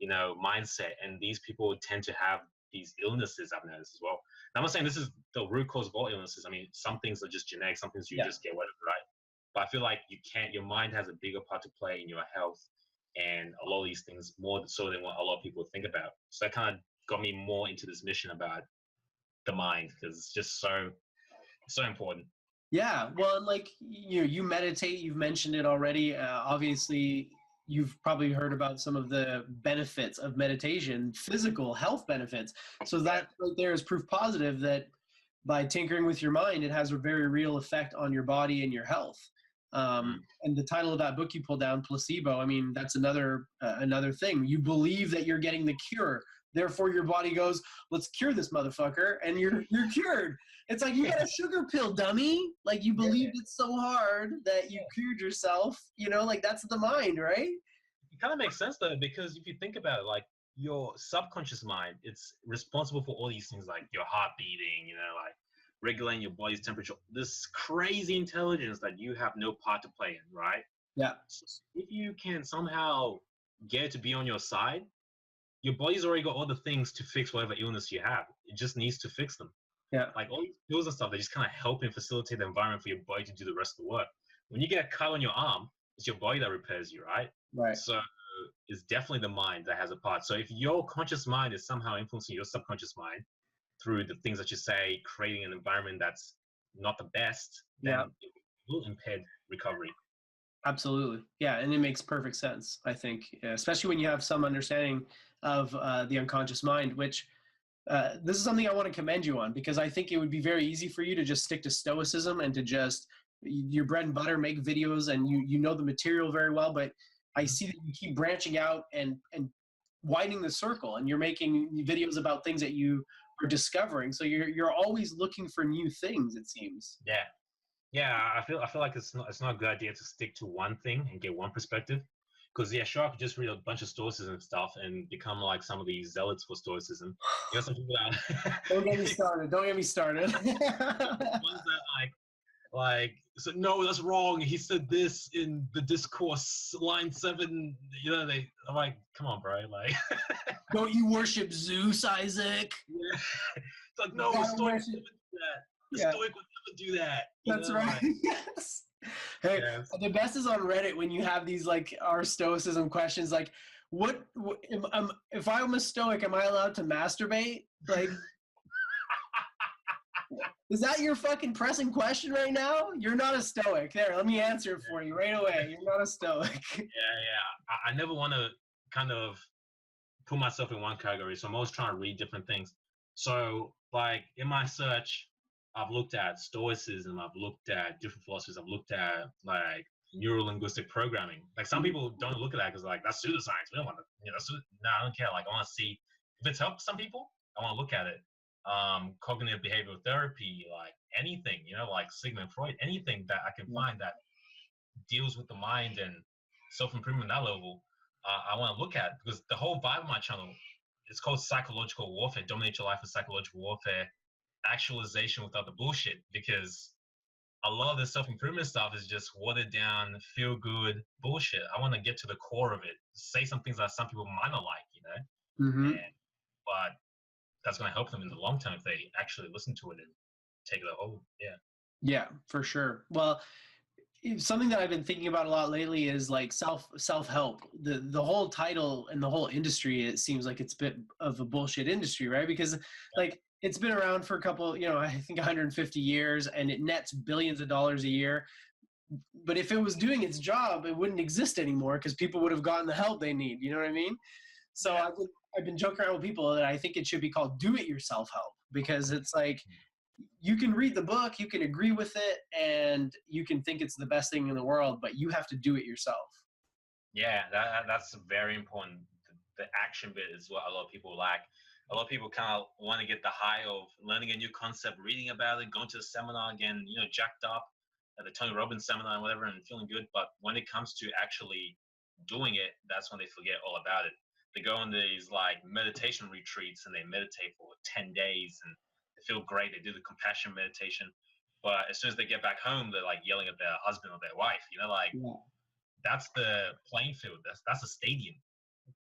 mindset, and these people tend to have these illnesses. I've noticed as well. And I'm not saying this is the root cause of all illnesses. I mean, some things are just genetic, some things you just get whatever, right? But I feel like your mind has a bigger part to play in your health and a lot of these things more so than what a lot of people think about. So that kind of got me more into this mission about the mind, because it's just so important. Yeah, well, like you meditate. You've mentioned it already. Obviously, you've probably heard about some of the benefits of meditation, physical health benefits. So that right there is proof positive that by tinkering with your mind, it has a very real effect on your body and your health. And the title of that book you pulled down, Placebo, I mean, that's another thing. You believe that you're getting the cure. Therefore, your body goes, let's cure this motherfucker, and you're cured. It's like, you got a sugar pill, dummy. Like, you believed it so hard that you cured yourself. Like, that's the mind, right? It kind of makes sense, though, because if you think about it, like, your subconscious mind, it's responsible for all these things, like your heart beating, like regulating your body's temperature, this crazy intelligence that you have no part to play in, right? Yeah. So if you can somehow get it to be on your side, your body's already got all the things to fix whatever illness you have. It just needs to fix them. Yeah. Like all these pills and stuff, they just kind of help and facilitate the environment for your body to do the rest of the work. When you get a cut on your arm, it's your body that repairs you, right? Right. So it's definitely the mind that has a part. So if your conscious mind is somehow influencing your subconscious mind through the things that you say, creating an environment that's not the best, then it will impair recovery. Absolutely. Yeah, and it makes perfect sense, I think, especially when you have some understanding of the unconscious mind, which this is something I want to commend you on, because I think it would be very easy for you to just stick to Stoicism and to just your bread and butter, make videos, and you know the material very well, but I see that you keep branching out and widening the circle, and you're making videos about things that you are discovering. So you're always looking for new things, it seems. Yeah, I feel like it's not a good idea to stick to one thing and get one perspective. Because sure, I could just read a bunch of Stoicism stuff and become like some of these zealots for Stoicism. Some people that Don't get me started. Don't get me started. Ones that like so no, that's wrong. He said this in the discourse, line 7. I'm like, come on, bro. Like, don't you worship Zeus, Isaac? Yeah. It's like, no, the Stoic would do that. The Stoic would never do that. That's right. Like, yes. Hey, the best is on Reddit when you have these like our Stoicism questions, like, what if I'm a Stoic, am I allowed to masturbate? Like, is that your fucking pressing question right now? You're not a Stoic. There, let me answer it for you right away. You're not a Stoic. Yeah. I never want to kind of put myself in one category, so I'm always trying to read different things. So, like, in my search, I've looked at Stoicism, I've looked at different philosophies, I've looked at, like, neuro-linguistic programming. Like, some people don't look at that because, like, that's pseudoscience. We don't want to, no, I don't care. Like, I want to see if it's helped some people, I want to look at it. Cognitive behavioral therapy, like anything, like Sigmund Freud, anything that I can find that deals with the mind and self-improvement at that level, I want to look at, because the whole vibe of my channel is called Psychological Warfare, Dominate Your Life with Psychological Warfare, Actualization Without the Bullshit, because a lot of the self-improvement stuff is just watered down, feel good bullshit. I want to get to the core of it, say some things that some people might not like, but that's going to help them in the long term if they actually listen to it and take it home. Yeah, for sure. Well, something that I've been thinking about a lot lately is like self-help. The whole title and the whole industry, it seems like it's a bit of a bullshit industry, right? Because like it's been around for a couple, I think 150 years, and it nets billions of dollars a year. But if it was doing its job, it wouldn't exist anymore, because people would have gotten the help they need. You know what I mean? So I've been joking around with people that I think it should be called do-it-yourself help, because it's like you can read the book, you can agree with it, and you can think it's the best thing in the world, but you have to do it yourself. Yeah, that's very important. The action bit is what a lot of people lack. A lot of people kind of want to get the high of learning a new concept, reading about it, going to a seminar again, jacked up at the Tony Robbins seminar and whatever, and feeling good. But when it comes to actually doing it, that's when they forget all about it. They go on these like meditation retreats and they meditate for 10 days and they feel great. They do the compassion meditation. But as soon as they get back home, they're like yelling at their husband or their wife, like that's the playing field. That's a stadium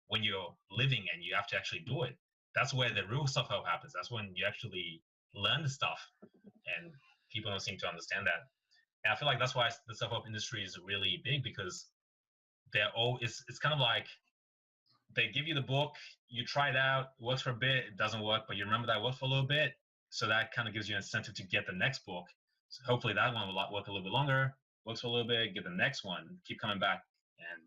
when you're living and you have to actually do it. That's where the real self-help happens. That's when you actually learn the stuff, and people don't seem to understand that. And I feel like that's why the self-help industry is really big, because it's kind of like they give you the book, you try it out, it works for a bit, it doesn't work, but you remember that worked for a little bit, so that kind of gives you an incentive to get the next book. So hopefully that one will work a little bit longer, works for a little bit, get the next one, keep coming back, and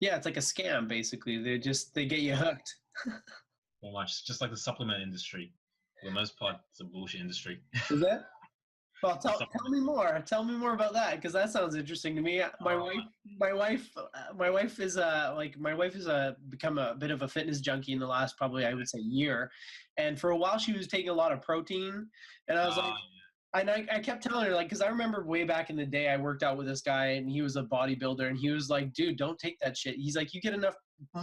yeah, it's like a scam basically. They get you hooked. Pretty much. It's just like the supplement industry. For the most part, it's a bullshit industry. Is that? Well, tell me more. Tell me more about that, because that sounds interesting to me. My wife is become a bit of a fitness junkie in the last, probably I would say, year. And for a while she was taking a lot of protein, and I was like, and I kept telling her, like, because I remember way back in the day I worked out with this guy and he was a bodybuilder, and he was like, dude, don't take that shit. He's like, you get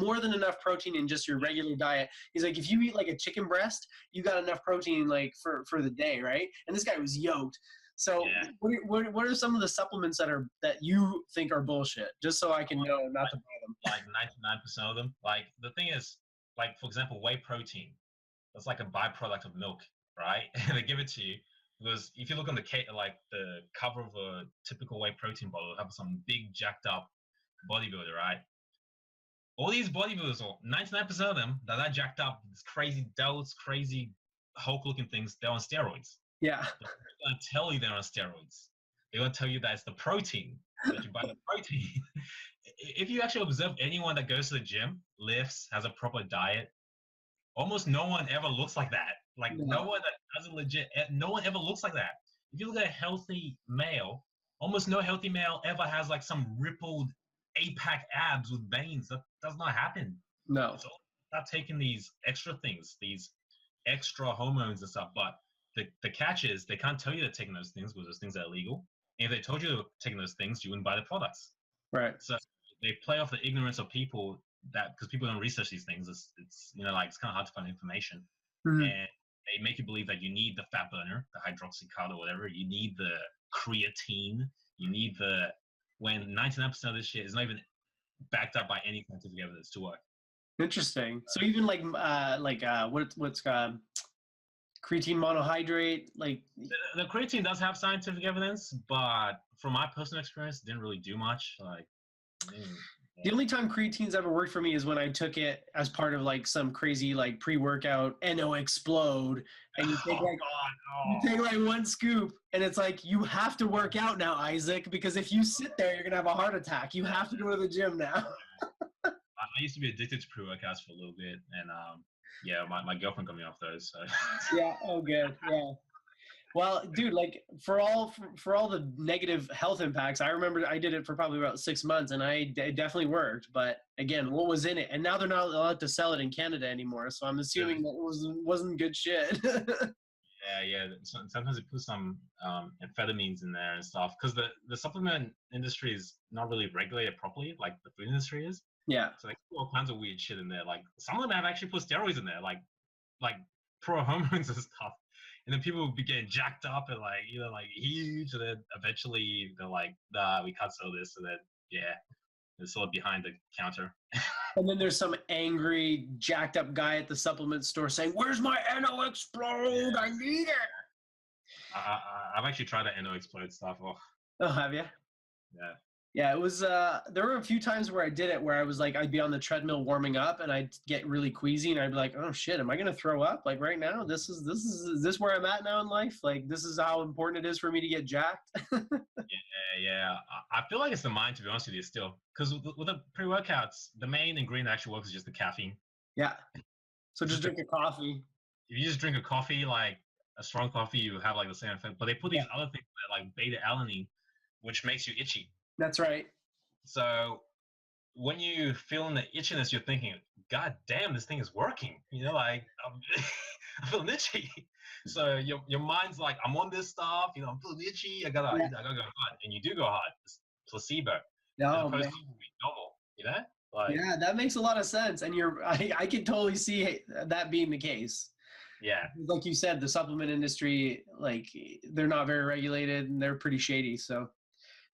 more than enough protein in just your regular diet. He's like, if you eat like a chicken breast, you got enough protein like for the day, right? And this guy was yoked. So what are some of the supplements that you think are bullshit, just so I can know not to buy them? Like 99% of them. Like, the thing is, like, for example, whey protein. That's like a byproduct of milk, right? And they give it to you. Because if you look on the cover of a typical whey protein bottle, it'll have some big jacked up bodybuilder, right? All these bodybuilders, or 99% of them, that are jacked up, these crazy delts, crazy Hulk-looking things, they're on steroids. Yeah. They're going to tell you they're on steroids. They're going to tell you that it's the protein, that you buy the protein. If you actually observe anyone that goes to the gym, lifts, has a proper diet, almost no one ever looks like that. Like, no one that doesn't no one ever looks like that. If you look at a healthy male, almost no healthy male ever has like some rippled 8-pack abs with veins. That does not happen. No. So start taking these extra things, these extra hormones and stuff. But the catch is they can't tell you they're taking those things because those things are illegal. And if they told you they were taking those things, you wouldn't buy the products. Right. So they play off the ignorance of people, that because people don't research these things. It's like it's kind of hard to find information. Mm-hmm. And they make you believe that you need the fat burner, the hydroxycut or whatever. You need the creatine. You need when 99% of this shit is not even backed up by any scientific evidence to work. Interesting. So even what's creatine monohydrate, like the creatine does have scientific evidence, but from my personal experience, it didn't really do much. The only time creatine's ever worked for me is when I took it as part of like some crazy like pre-workout NO explode, and you take like one scoop, and it's like, you have to work out now, Isaac, because if you sit there, you're gonna have a heart attack. You have to go to the gym now. I used to be addicted to pre-workouts for a little bit, and my girlfriend got me off those. So. Yeah. Oh, good. Yeah. Well, dude, like for all the negative health impacts, I remember I did it for probably about 6 months, and it definitely worked. But again, what was in it? And now they're not allowed to sell it in Canada anymore, so I'm assuming that it wasn't good shit. Yeah. Sometimes they put some amphetamines in there and stuff, because the supplement industry is not really regulated properly, like the food industry is. Yeah. So they put all kinds of weird shit in there. Like, some of them have actually put steroids in there, like pro hormones and stuff. And then people would be getting jacked up and like huge, and then eventually they're like, nah, we can't sell this. And then they sell it behind the counter. And then there's some angry, jacked up guy at the supplement store saying, "Where's my NO Explode? I need it." I've actually tried the NO Explode stuff. Oh, have you? Yeah. Yeah, it was, there were a few times where I did it where I was like, I'd be on the treadmill warming up and I'd get really queasy and I'd be like, oh shit, am I going to throw up? Like right now, is this where I'm at now in life? Like, this is how important it is for me to get jacked. Yeah. I feel like it's the mind, to be honest with you, still. Because with the pre-workouts, the main ingredient that actually works is just the caffeine. Yeah. So just drink a coffee. If you just drink a coffee, like a strong coffee, you have like the same effect. But they put these other things like beta-alanine, which makes you itchy. That's right. So when you feeling the itchiness, you're thinking, God damn, this thing is working. Like I'm feeling itchy. So your mind's like, I'm on this stuff. I'm feeling itchy. I gotta go hard, and you do go hard. It's placebo. No, as opposed to novel. You know, like Yeah, that makes a lot of sense. And I can totally see that being the case. yeah, Like you said, the supplement industry, like they're not very regulated and they're pretty shady. So,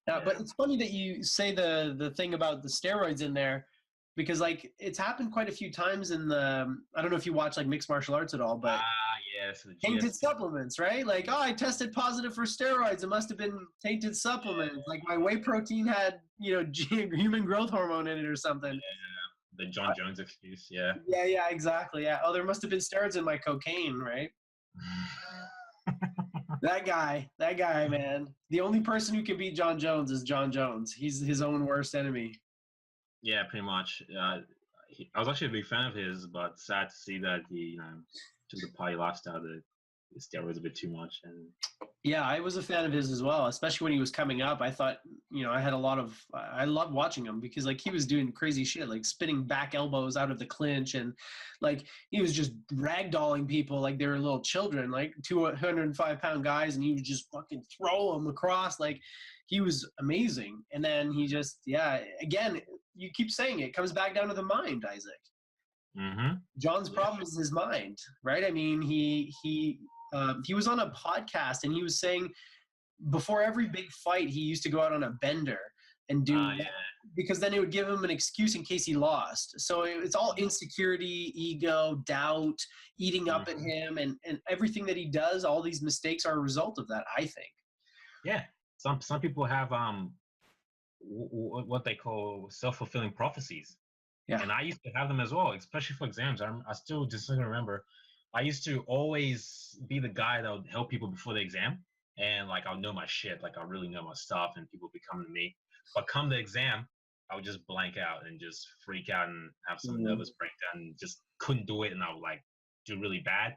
yeah, but yeah. it's funny that you say the thing about the steroids in there, because like it's happened quite a few times in the, I don't know if you watch like mixed martial arts at all, but Yes, the tainted GSP. supplements, right? Like, oh, I tested positive for steroids. It must have been tainted supplements. Like my whey protein had, human growth hormone in it or something. The John Jones excuse, yeah. Yeah, exactly. Yeah. Oh, there must have been steroids in my cocaine, right? That guy, man. The only person who can beat John Jones is John Jones. He's his own worst enemy. Yeah, pretty much. I was actually a big fan of his, but sad to see that he, took the party lifestyle. The steroids a bit too much, and Yeah, I was a fan of his as well, especially when he was coming up. I thought, I loved watching him because like he was doing crazy shit, like spinning back elbows out of the clinch, and like he was just ragdolling people like they were little children, like 205-pound guys, and he would just fucking throw them across. Like he was amazing. And then he just, again, you keep saying it comes back down to the mind, Isaac. John's problem is his mind, right? I mean, he was on a podcast and he was saying before every big fight, he used to go out on a bender and do that, because then it would give him an excuse in case he lost. So it's all insecurity, ego, doubt, eating up at him, and everything that he does, all these mistakes are a result of that, I think. Yeah, some people have what they call self-fulfilling prophecies. Yeah. And I used to have them as well, especially for exams. I still distinctly remember I used to always be the guy that would help people before the exam. And like, I'll know my shit, like I really know my stuff, and people would be coming to me. But come the exam, I would just blank out and just freak out and have some nervous breakdown and just couldn't do it. And I would like do really bad.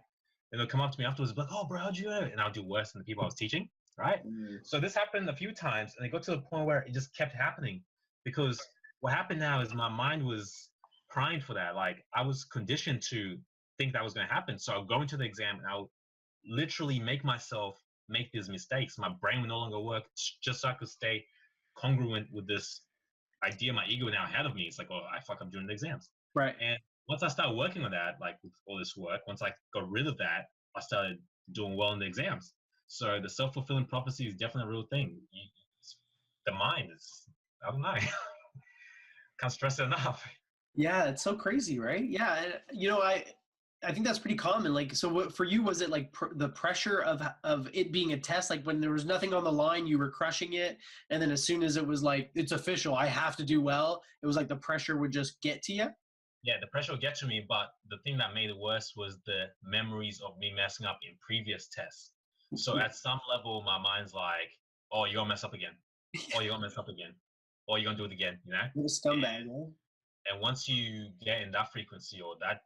And they'll come up to me afterwards, like, oh, bro, how'd you do it? And I'll do worse than the people I was teaching, right? So this happened a few times, and it got to the point where it just kept happening, because what happened now is my mind was primed for that. Like I was conditioned to think that was going to happen. So I'll go into the exam and I'll literally make myself make these mistakes. My brain would no longer work, just so I could stay congruent with this idea my ego now ahead of me. It's like, oh, I fuck up during the exams. Right. And once I started working on that, like with all this work, once I got rid of that, I started doing well in the exams. So the self-fulfilling prophecy is definitely a real thing. The mind is, I don't know. Can't stress it enough. Yeah, it's so crazy, right? Yeah, and I think that's pretty common. Like, so what for you, was it like the pressure of it being a test? Like when there was nothing on the line, you were crushing it, and then as soon as it was like it's official, I have to do well, it was like the pressure would just get to you. Yeah, the pressure would get to me, but the thing that made it worse was the memories of me messing up in previous tests. So at some level, my mind's like, oh, you're gonna mess up again. Oh, you're gonna mess up again. Oh, you're gonna do it again, you know? You're a scumbag, man. And once you get in that frequency or that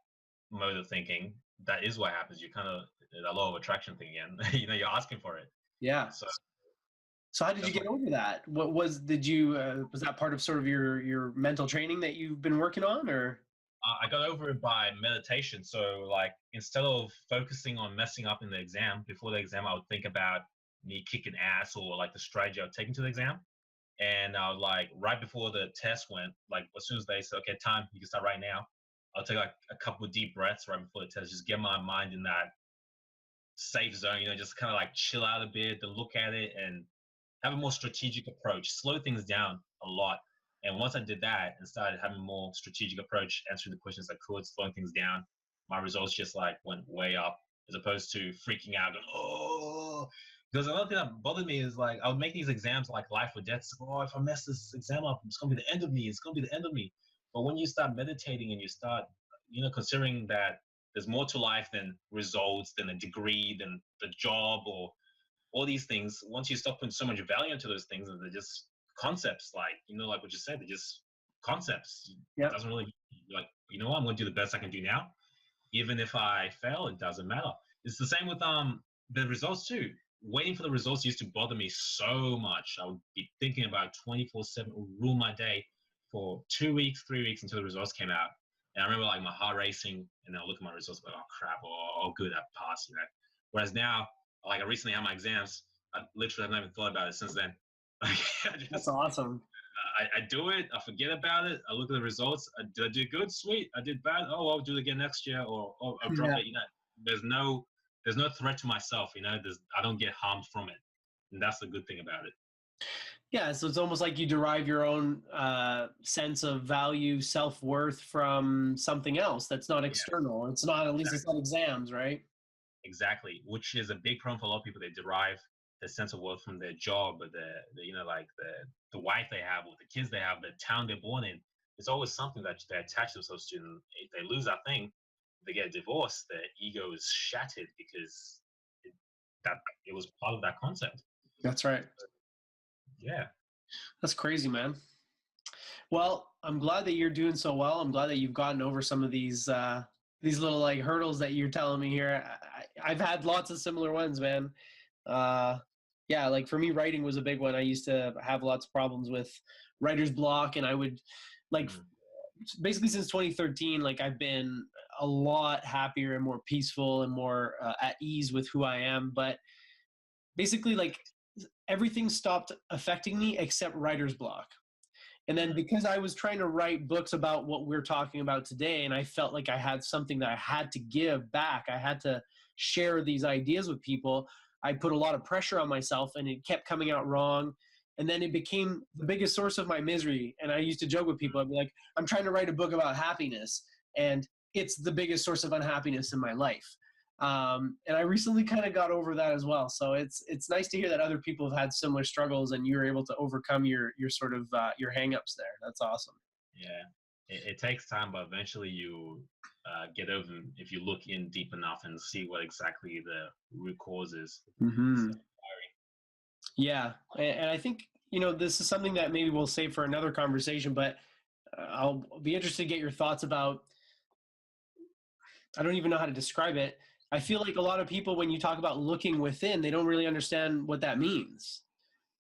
mode of thinking, that is what happens. You kind of, that law of attraction thing again, you're asking for it. Yeah. So how did you get over that? Was that part of sort of your mental training that you've been working on, or? I got over it by meditation. So like, instead of focusing on messing up in the exam, before the exam, I would think about me kicking ass or like the strategy I would take into the exam. And I would like, right before the test went, like as soon as they said, okay, time, you can start right now, I'll take like a couple of deep breaths right before the test, just get my mind in that safe zone, just kind of like chill out a bit, to look at it and have a more strategic approach, slow things down a lot. And once I did that and started having a more strategic approach, answering the questions I could, slowing things down, my results just like went way up, as opposed to freaking out, going, oh. Because another thing that bothered me is like, I would make these exams like life or death. It's like, oh, if I mess this exam up, it's going to be the end of me. It's going to be the end of me. But when you start meditating and you start, considering that there's more to life than results, than a degree, than the job, or all these things, once you stop putting so much value into those things, and they're just concepts, like, like what you said, they're just concepts. Yeah. It doesn't really, like, what, I'm going to do the best I can do now. Even if I fail, it doesn't matter. It's the same with the results too. Waiting for the results used to bother me so much. I would be thinking about 24/7, rule my day for 2 weeks, 3 weeks until the results came out. And I remember like my heart racing, and I'll look at my results like, oh crap, oh good, I passed, Whereas now, like I recently had my exams, I literally haven't even thought about it since then. That's awesome. I do it, I forget about it, I look at the results. Did I do good? Sweet. I did bad. Oh, I'll do it again next year, or I'll drop Yeah. it. There's no threat to myself. I don't get harmed from it, and that's the good thing about it. Yeah, so it's almost like you derive your own sense of value, self-worth from something else that's not external. It's not, at least it's not exams, right? Exactly, which is a big problem for a lot of people. They derive their sense of worth from their job, or like the wife they have, or the kids they have, the town they're born in. It's always something that they attach themselves to. And if they lose that thing, they get divorced, their ego is shattered because it was part of that concept. That's right. Yeah. That's crazy, man. Well, I'm glad that you're doing so well. I'm glad that you've gotten over some of these little like hurdles that you're telling me here. I've had lots of similar ones, man. Yeah, like for me, writing was a big one. I used to have lots of problems with writer's block, and I would like basically since 2013, like I've been a lot happier and more peaceful and more at ease with who I am. But basically, like everything stopped affecting me except writer's block. And then because I was trying to write books about what we're talking about today, and I felt like I had something that I had to give back, I had to share these ideas with people, I put a lot of pressure on myself, and it kept coming out wrong. And then it became the biggest source of my misery. And I used to joke with people, I'd be like, I'm trying to write a book about happiness, and it's the biggest source of unhappiness in my life. And I recently kind of got over that as well. So it's nice to hear that other people have had similar struggles and you were able to overcome your sort of your hangups there. That's awesome. Yeah, it takes time, but eventually you get over them if you look in deep enough and see what exactly the root cause is. Mm-hmm. Yeah, and I think this is something that maybe we'll save for another conversation, but I'll be interested to get your thoughts about. I don't even know how to describe it. I feel like a lot of people, when you talk about looking within, they don't really understand what that means.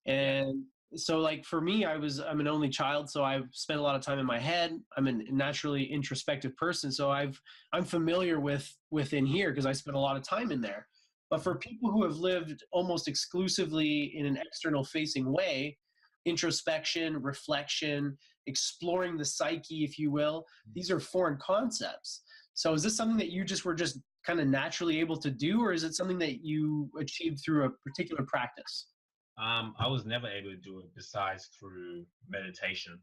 And so like for me, I'm an only child, so I've spent a lot of time in my head. I'm a naturally introspective person, so I'm familiar with within here because I spent a lot of time in there. But for people who have lived almost exclusively in an external facing way, introspection, reflection, exploring the psyche, if you will, these are foreign concepts. So is this something that you were just kind of naturally able to do, or is it something that you achieved through a particular practice? I was never able to do it besides through meditation.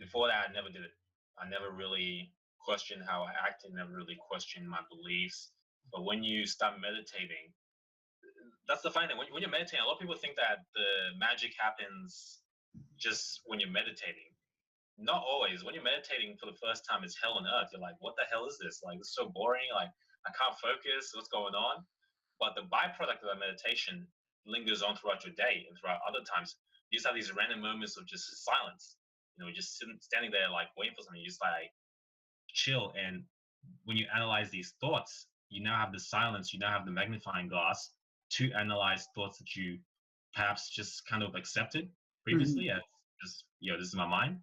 Before that, I never did it. I never really questioned how I acted, never really questioned my beliefs. But when you start meditating, that's the funny thing. When you're meditating, a lot of people think that the magic happens just when you're meditating. Not always. When you're meditating for the first time, it's hell on earth. You're like, what the hell is this? Like, it's so boring. Like, I can't focus. What's going on? But the byproduct of that meditation lingers on throughout your day and throughout other times. You just have these random moments of just silence. Just standing there, like, waiting for something. You just, like, chill. And when you analyze these thoughts, you now have the silence. You now have the magnifying glass to analyze thoughts that you perhaps just kind of accepted previously as just, this is my mind.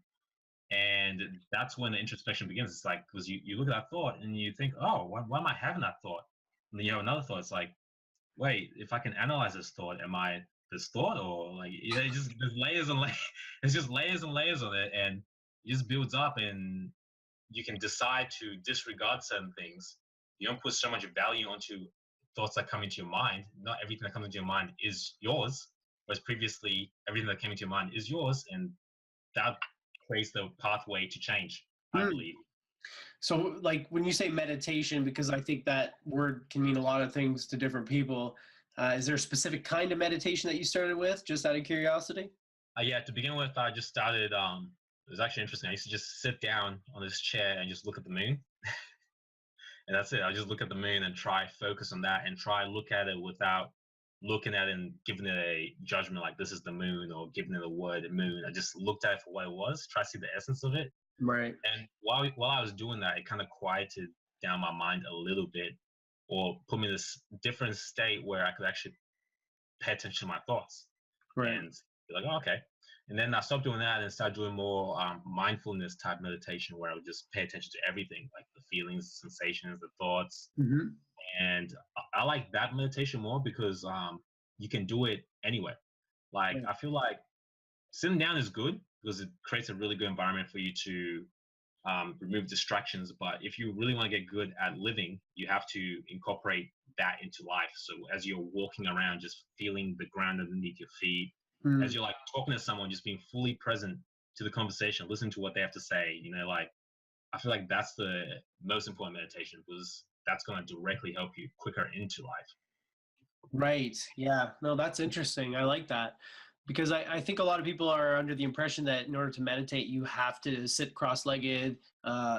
And that's when the introspection begins. It's like, because you look at that thought and you think, oh, why am I having that thought? And then you have another thought. It's like, wait, if I can analyze this thought, am I this thought? Or like, there's layers and layers. It's just layers and layers of it. And it just builds up, and you can decide to disregard certain things. You don't put so much value onto thoughts that come into your mind. Not everything that comes into your mind is yours, whereas previously everything that came into your mind is yours. And that creates the pathway to change, I believe. So like when you say meditation, because I think that word can mean a lot of things to different people, is there a specific kind of meditation that you started with, just out of curiosity? Yeah, to begin with, I just started, it was actually interesting. I used to just sit down on this chair and just look at the moon. And that's it. I just look at the moon and try focus on that and try look at it without looking at it and giving it a judgment like this is the moon, or giving it a word moon. I just looked at it for what it was, try to see the essence of it. Right. And while I was doing that, it kind of quieted down my mind a little bit, or put me in this different state where I could actually pay attention to my thoughts. Right. And be like, oh, okay. And then I stopped doing that and started doing more mindfulness type meditation, where I would just pay attention to everything, like the feelings, the sensations, the thoughts. And I like that meditation more because you can do it anywhere. Like, I feel like sitting down is good because it creates a really good environment for you to remove distractions. But if you really want to get good at living, you have to incorporate that into life. So as you're walking around, just feeling the ground underneath your feet, as you're like talking to someone, just being fully present to the conversation, listening to what they have to say, like I feel like that's the most important meditation, because that's going to directly help you quicker into life. Right. Yeah. No, that's interesting. I like that, because I think a lot of people are under the impression that in order to meditate, you have to sit cross-legged,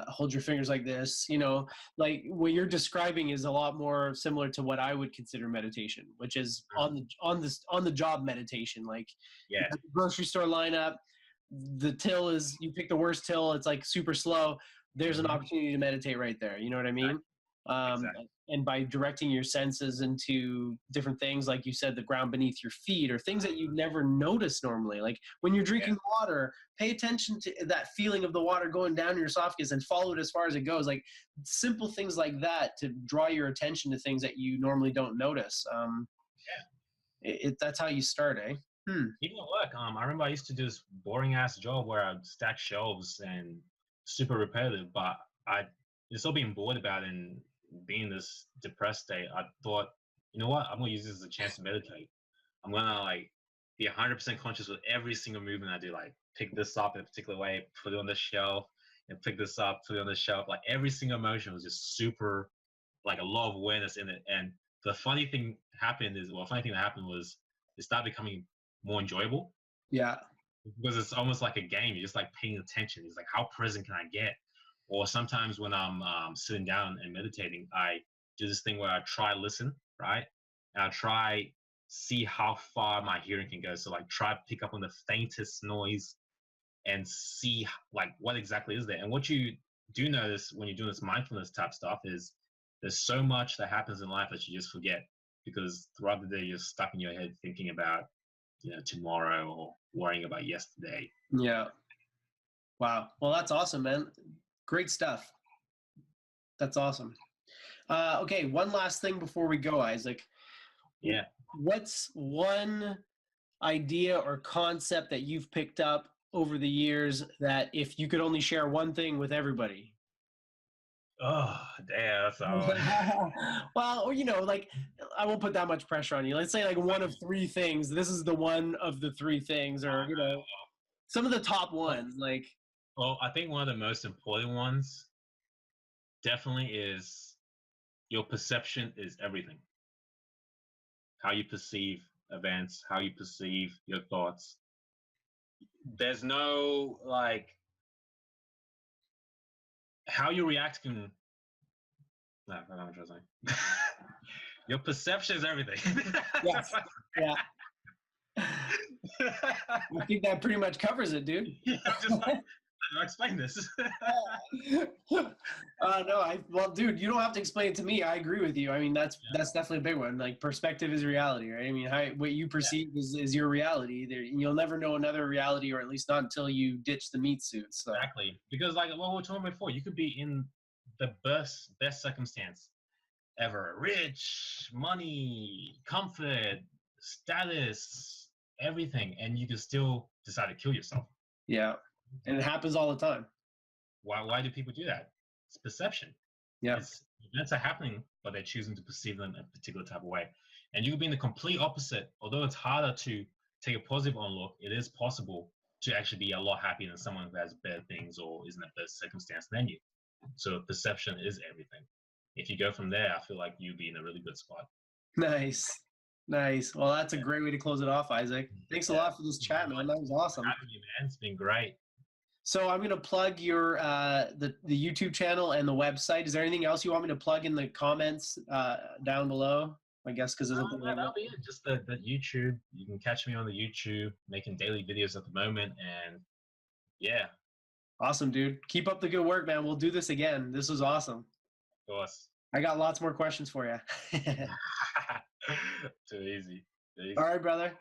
hold your fingers like this, like what you're describing is a lot more similar to what I would consider meditation, which is on the job meditation. Like Yeah. you have the grocery store lineup, the till is, you pick the worst till, it's like super slow. There's an opportunity to meditate right there. You know what I mean? Exactly. And by directing your senses into different things, like you said, the ground beneath your feet, or things that you'd never notice normally. Like when you're drinking water, pay attention to that feeling of the water going down your esophagus and follow it as far as it goes. Like simple things like that to draw your attention to things that you normally don't notice. That's how you start, eh? Even at work, I remember I used to do this boring ass job where I'd stack shelves and super repetitive, but I just all being bored about it and being in this depressed state, I thought, you know what, I'm gonna use this as a chance to meditate. I'm gonna like be 100% conscious with every single movement I do, like pick this up in a particular way, put it on the shelf, and pick this up, put it on the shelf. Like every single motion was just super, like a lot of awareness in it. And the funny thing that happened was it started becoming more enjoyable. Yeah. Because it's almost like a game. You're just like paying attention. It's like, how present can I get? Or sometimes when I'm sitting down and meditating, I do this thing where I try listen, right? And I try see how far my hearing can go. So like try pick up on the faintest noise and see like what exactly is there. And what you do notice when you're doing this mindfulness type stuff is there's so much that happens in life that you just forget, because throughout the day you're stuck in your head thinking about tomorrow or worrying about yesterday. Yeah. Wow. Well, that's awesome, man. Great stuff. That's awesome. Okay, one last thing before we go, Isaac. Yeah. What's one idea or concept that you've picked up over the years that if you could only share one thing with everybody? Oh, damn, that's all. Well, or like I won't put that much pressure on you. Let's say like one of three things. This is the one of the three things, or some of the top ones. Like, well, I think one of the most important ones definitely is your perception is everything. How you perceive events, how you perceive your thoughts. There's no like how you react can. No, I don't know what I'm saying. Your perception is everything. Yes. Yeah. I think that pretty much covers it, dude. Yeah, just like, I'll explain this. Well, dude, you don't have to explain it to me. I agree with you. I mean, that's definitely a big one. Like, perspective is reality, right? I mean, what you perceive is your reality. You'll never know another reality, or at least not until you ditch the meat suit. So. Exactly, because like what we were talking before, you could be in the best circumstance ever, rich, money, comfort, status, everything, and you can still decide to kill yourself. Yeah, and it happens all the time. Why do people do that? It's perception. Yeah, events are happening, but they're choosing to perceive them in a particular type of way. And you could be in the complete opposite. Although it's harder to take a positive on look, it is possible to actually be a lot happier than someone who has better things or is in a better circumstance than you. So perception is everything. If you go from there, I feel like you'd be in a really good spot. Nice. Well, that's a great way to close it off, Isaac. Thanks a lot for this chat, man. That was awesome. Having you, man. It's been great. So I'm gonna plug your the YouTube channel and the website. Is there anything else you want me to plug in the comments down below? I guess because that'll be it. Just the YouTube. You can catch me on the YouTube, making daily videos at the moment, and yeah. Awesome, dude. Keep up the good work, man. We'll do this again. This was awesome. Of course. I got lots more questions for you. Too easy. All right, brother.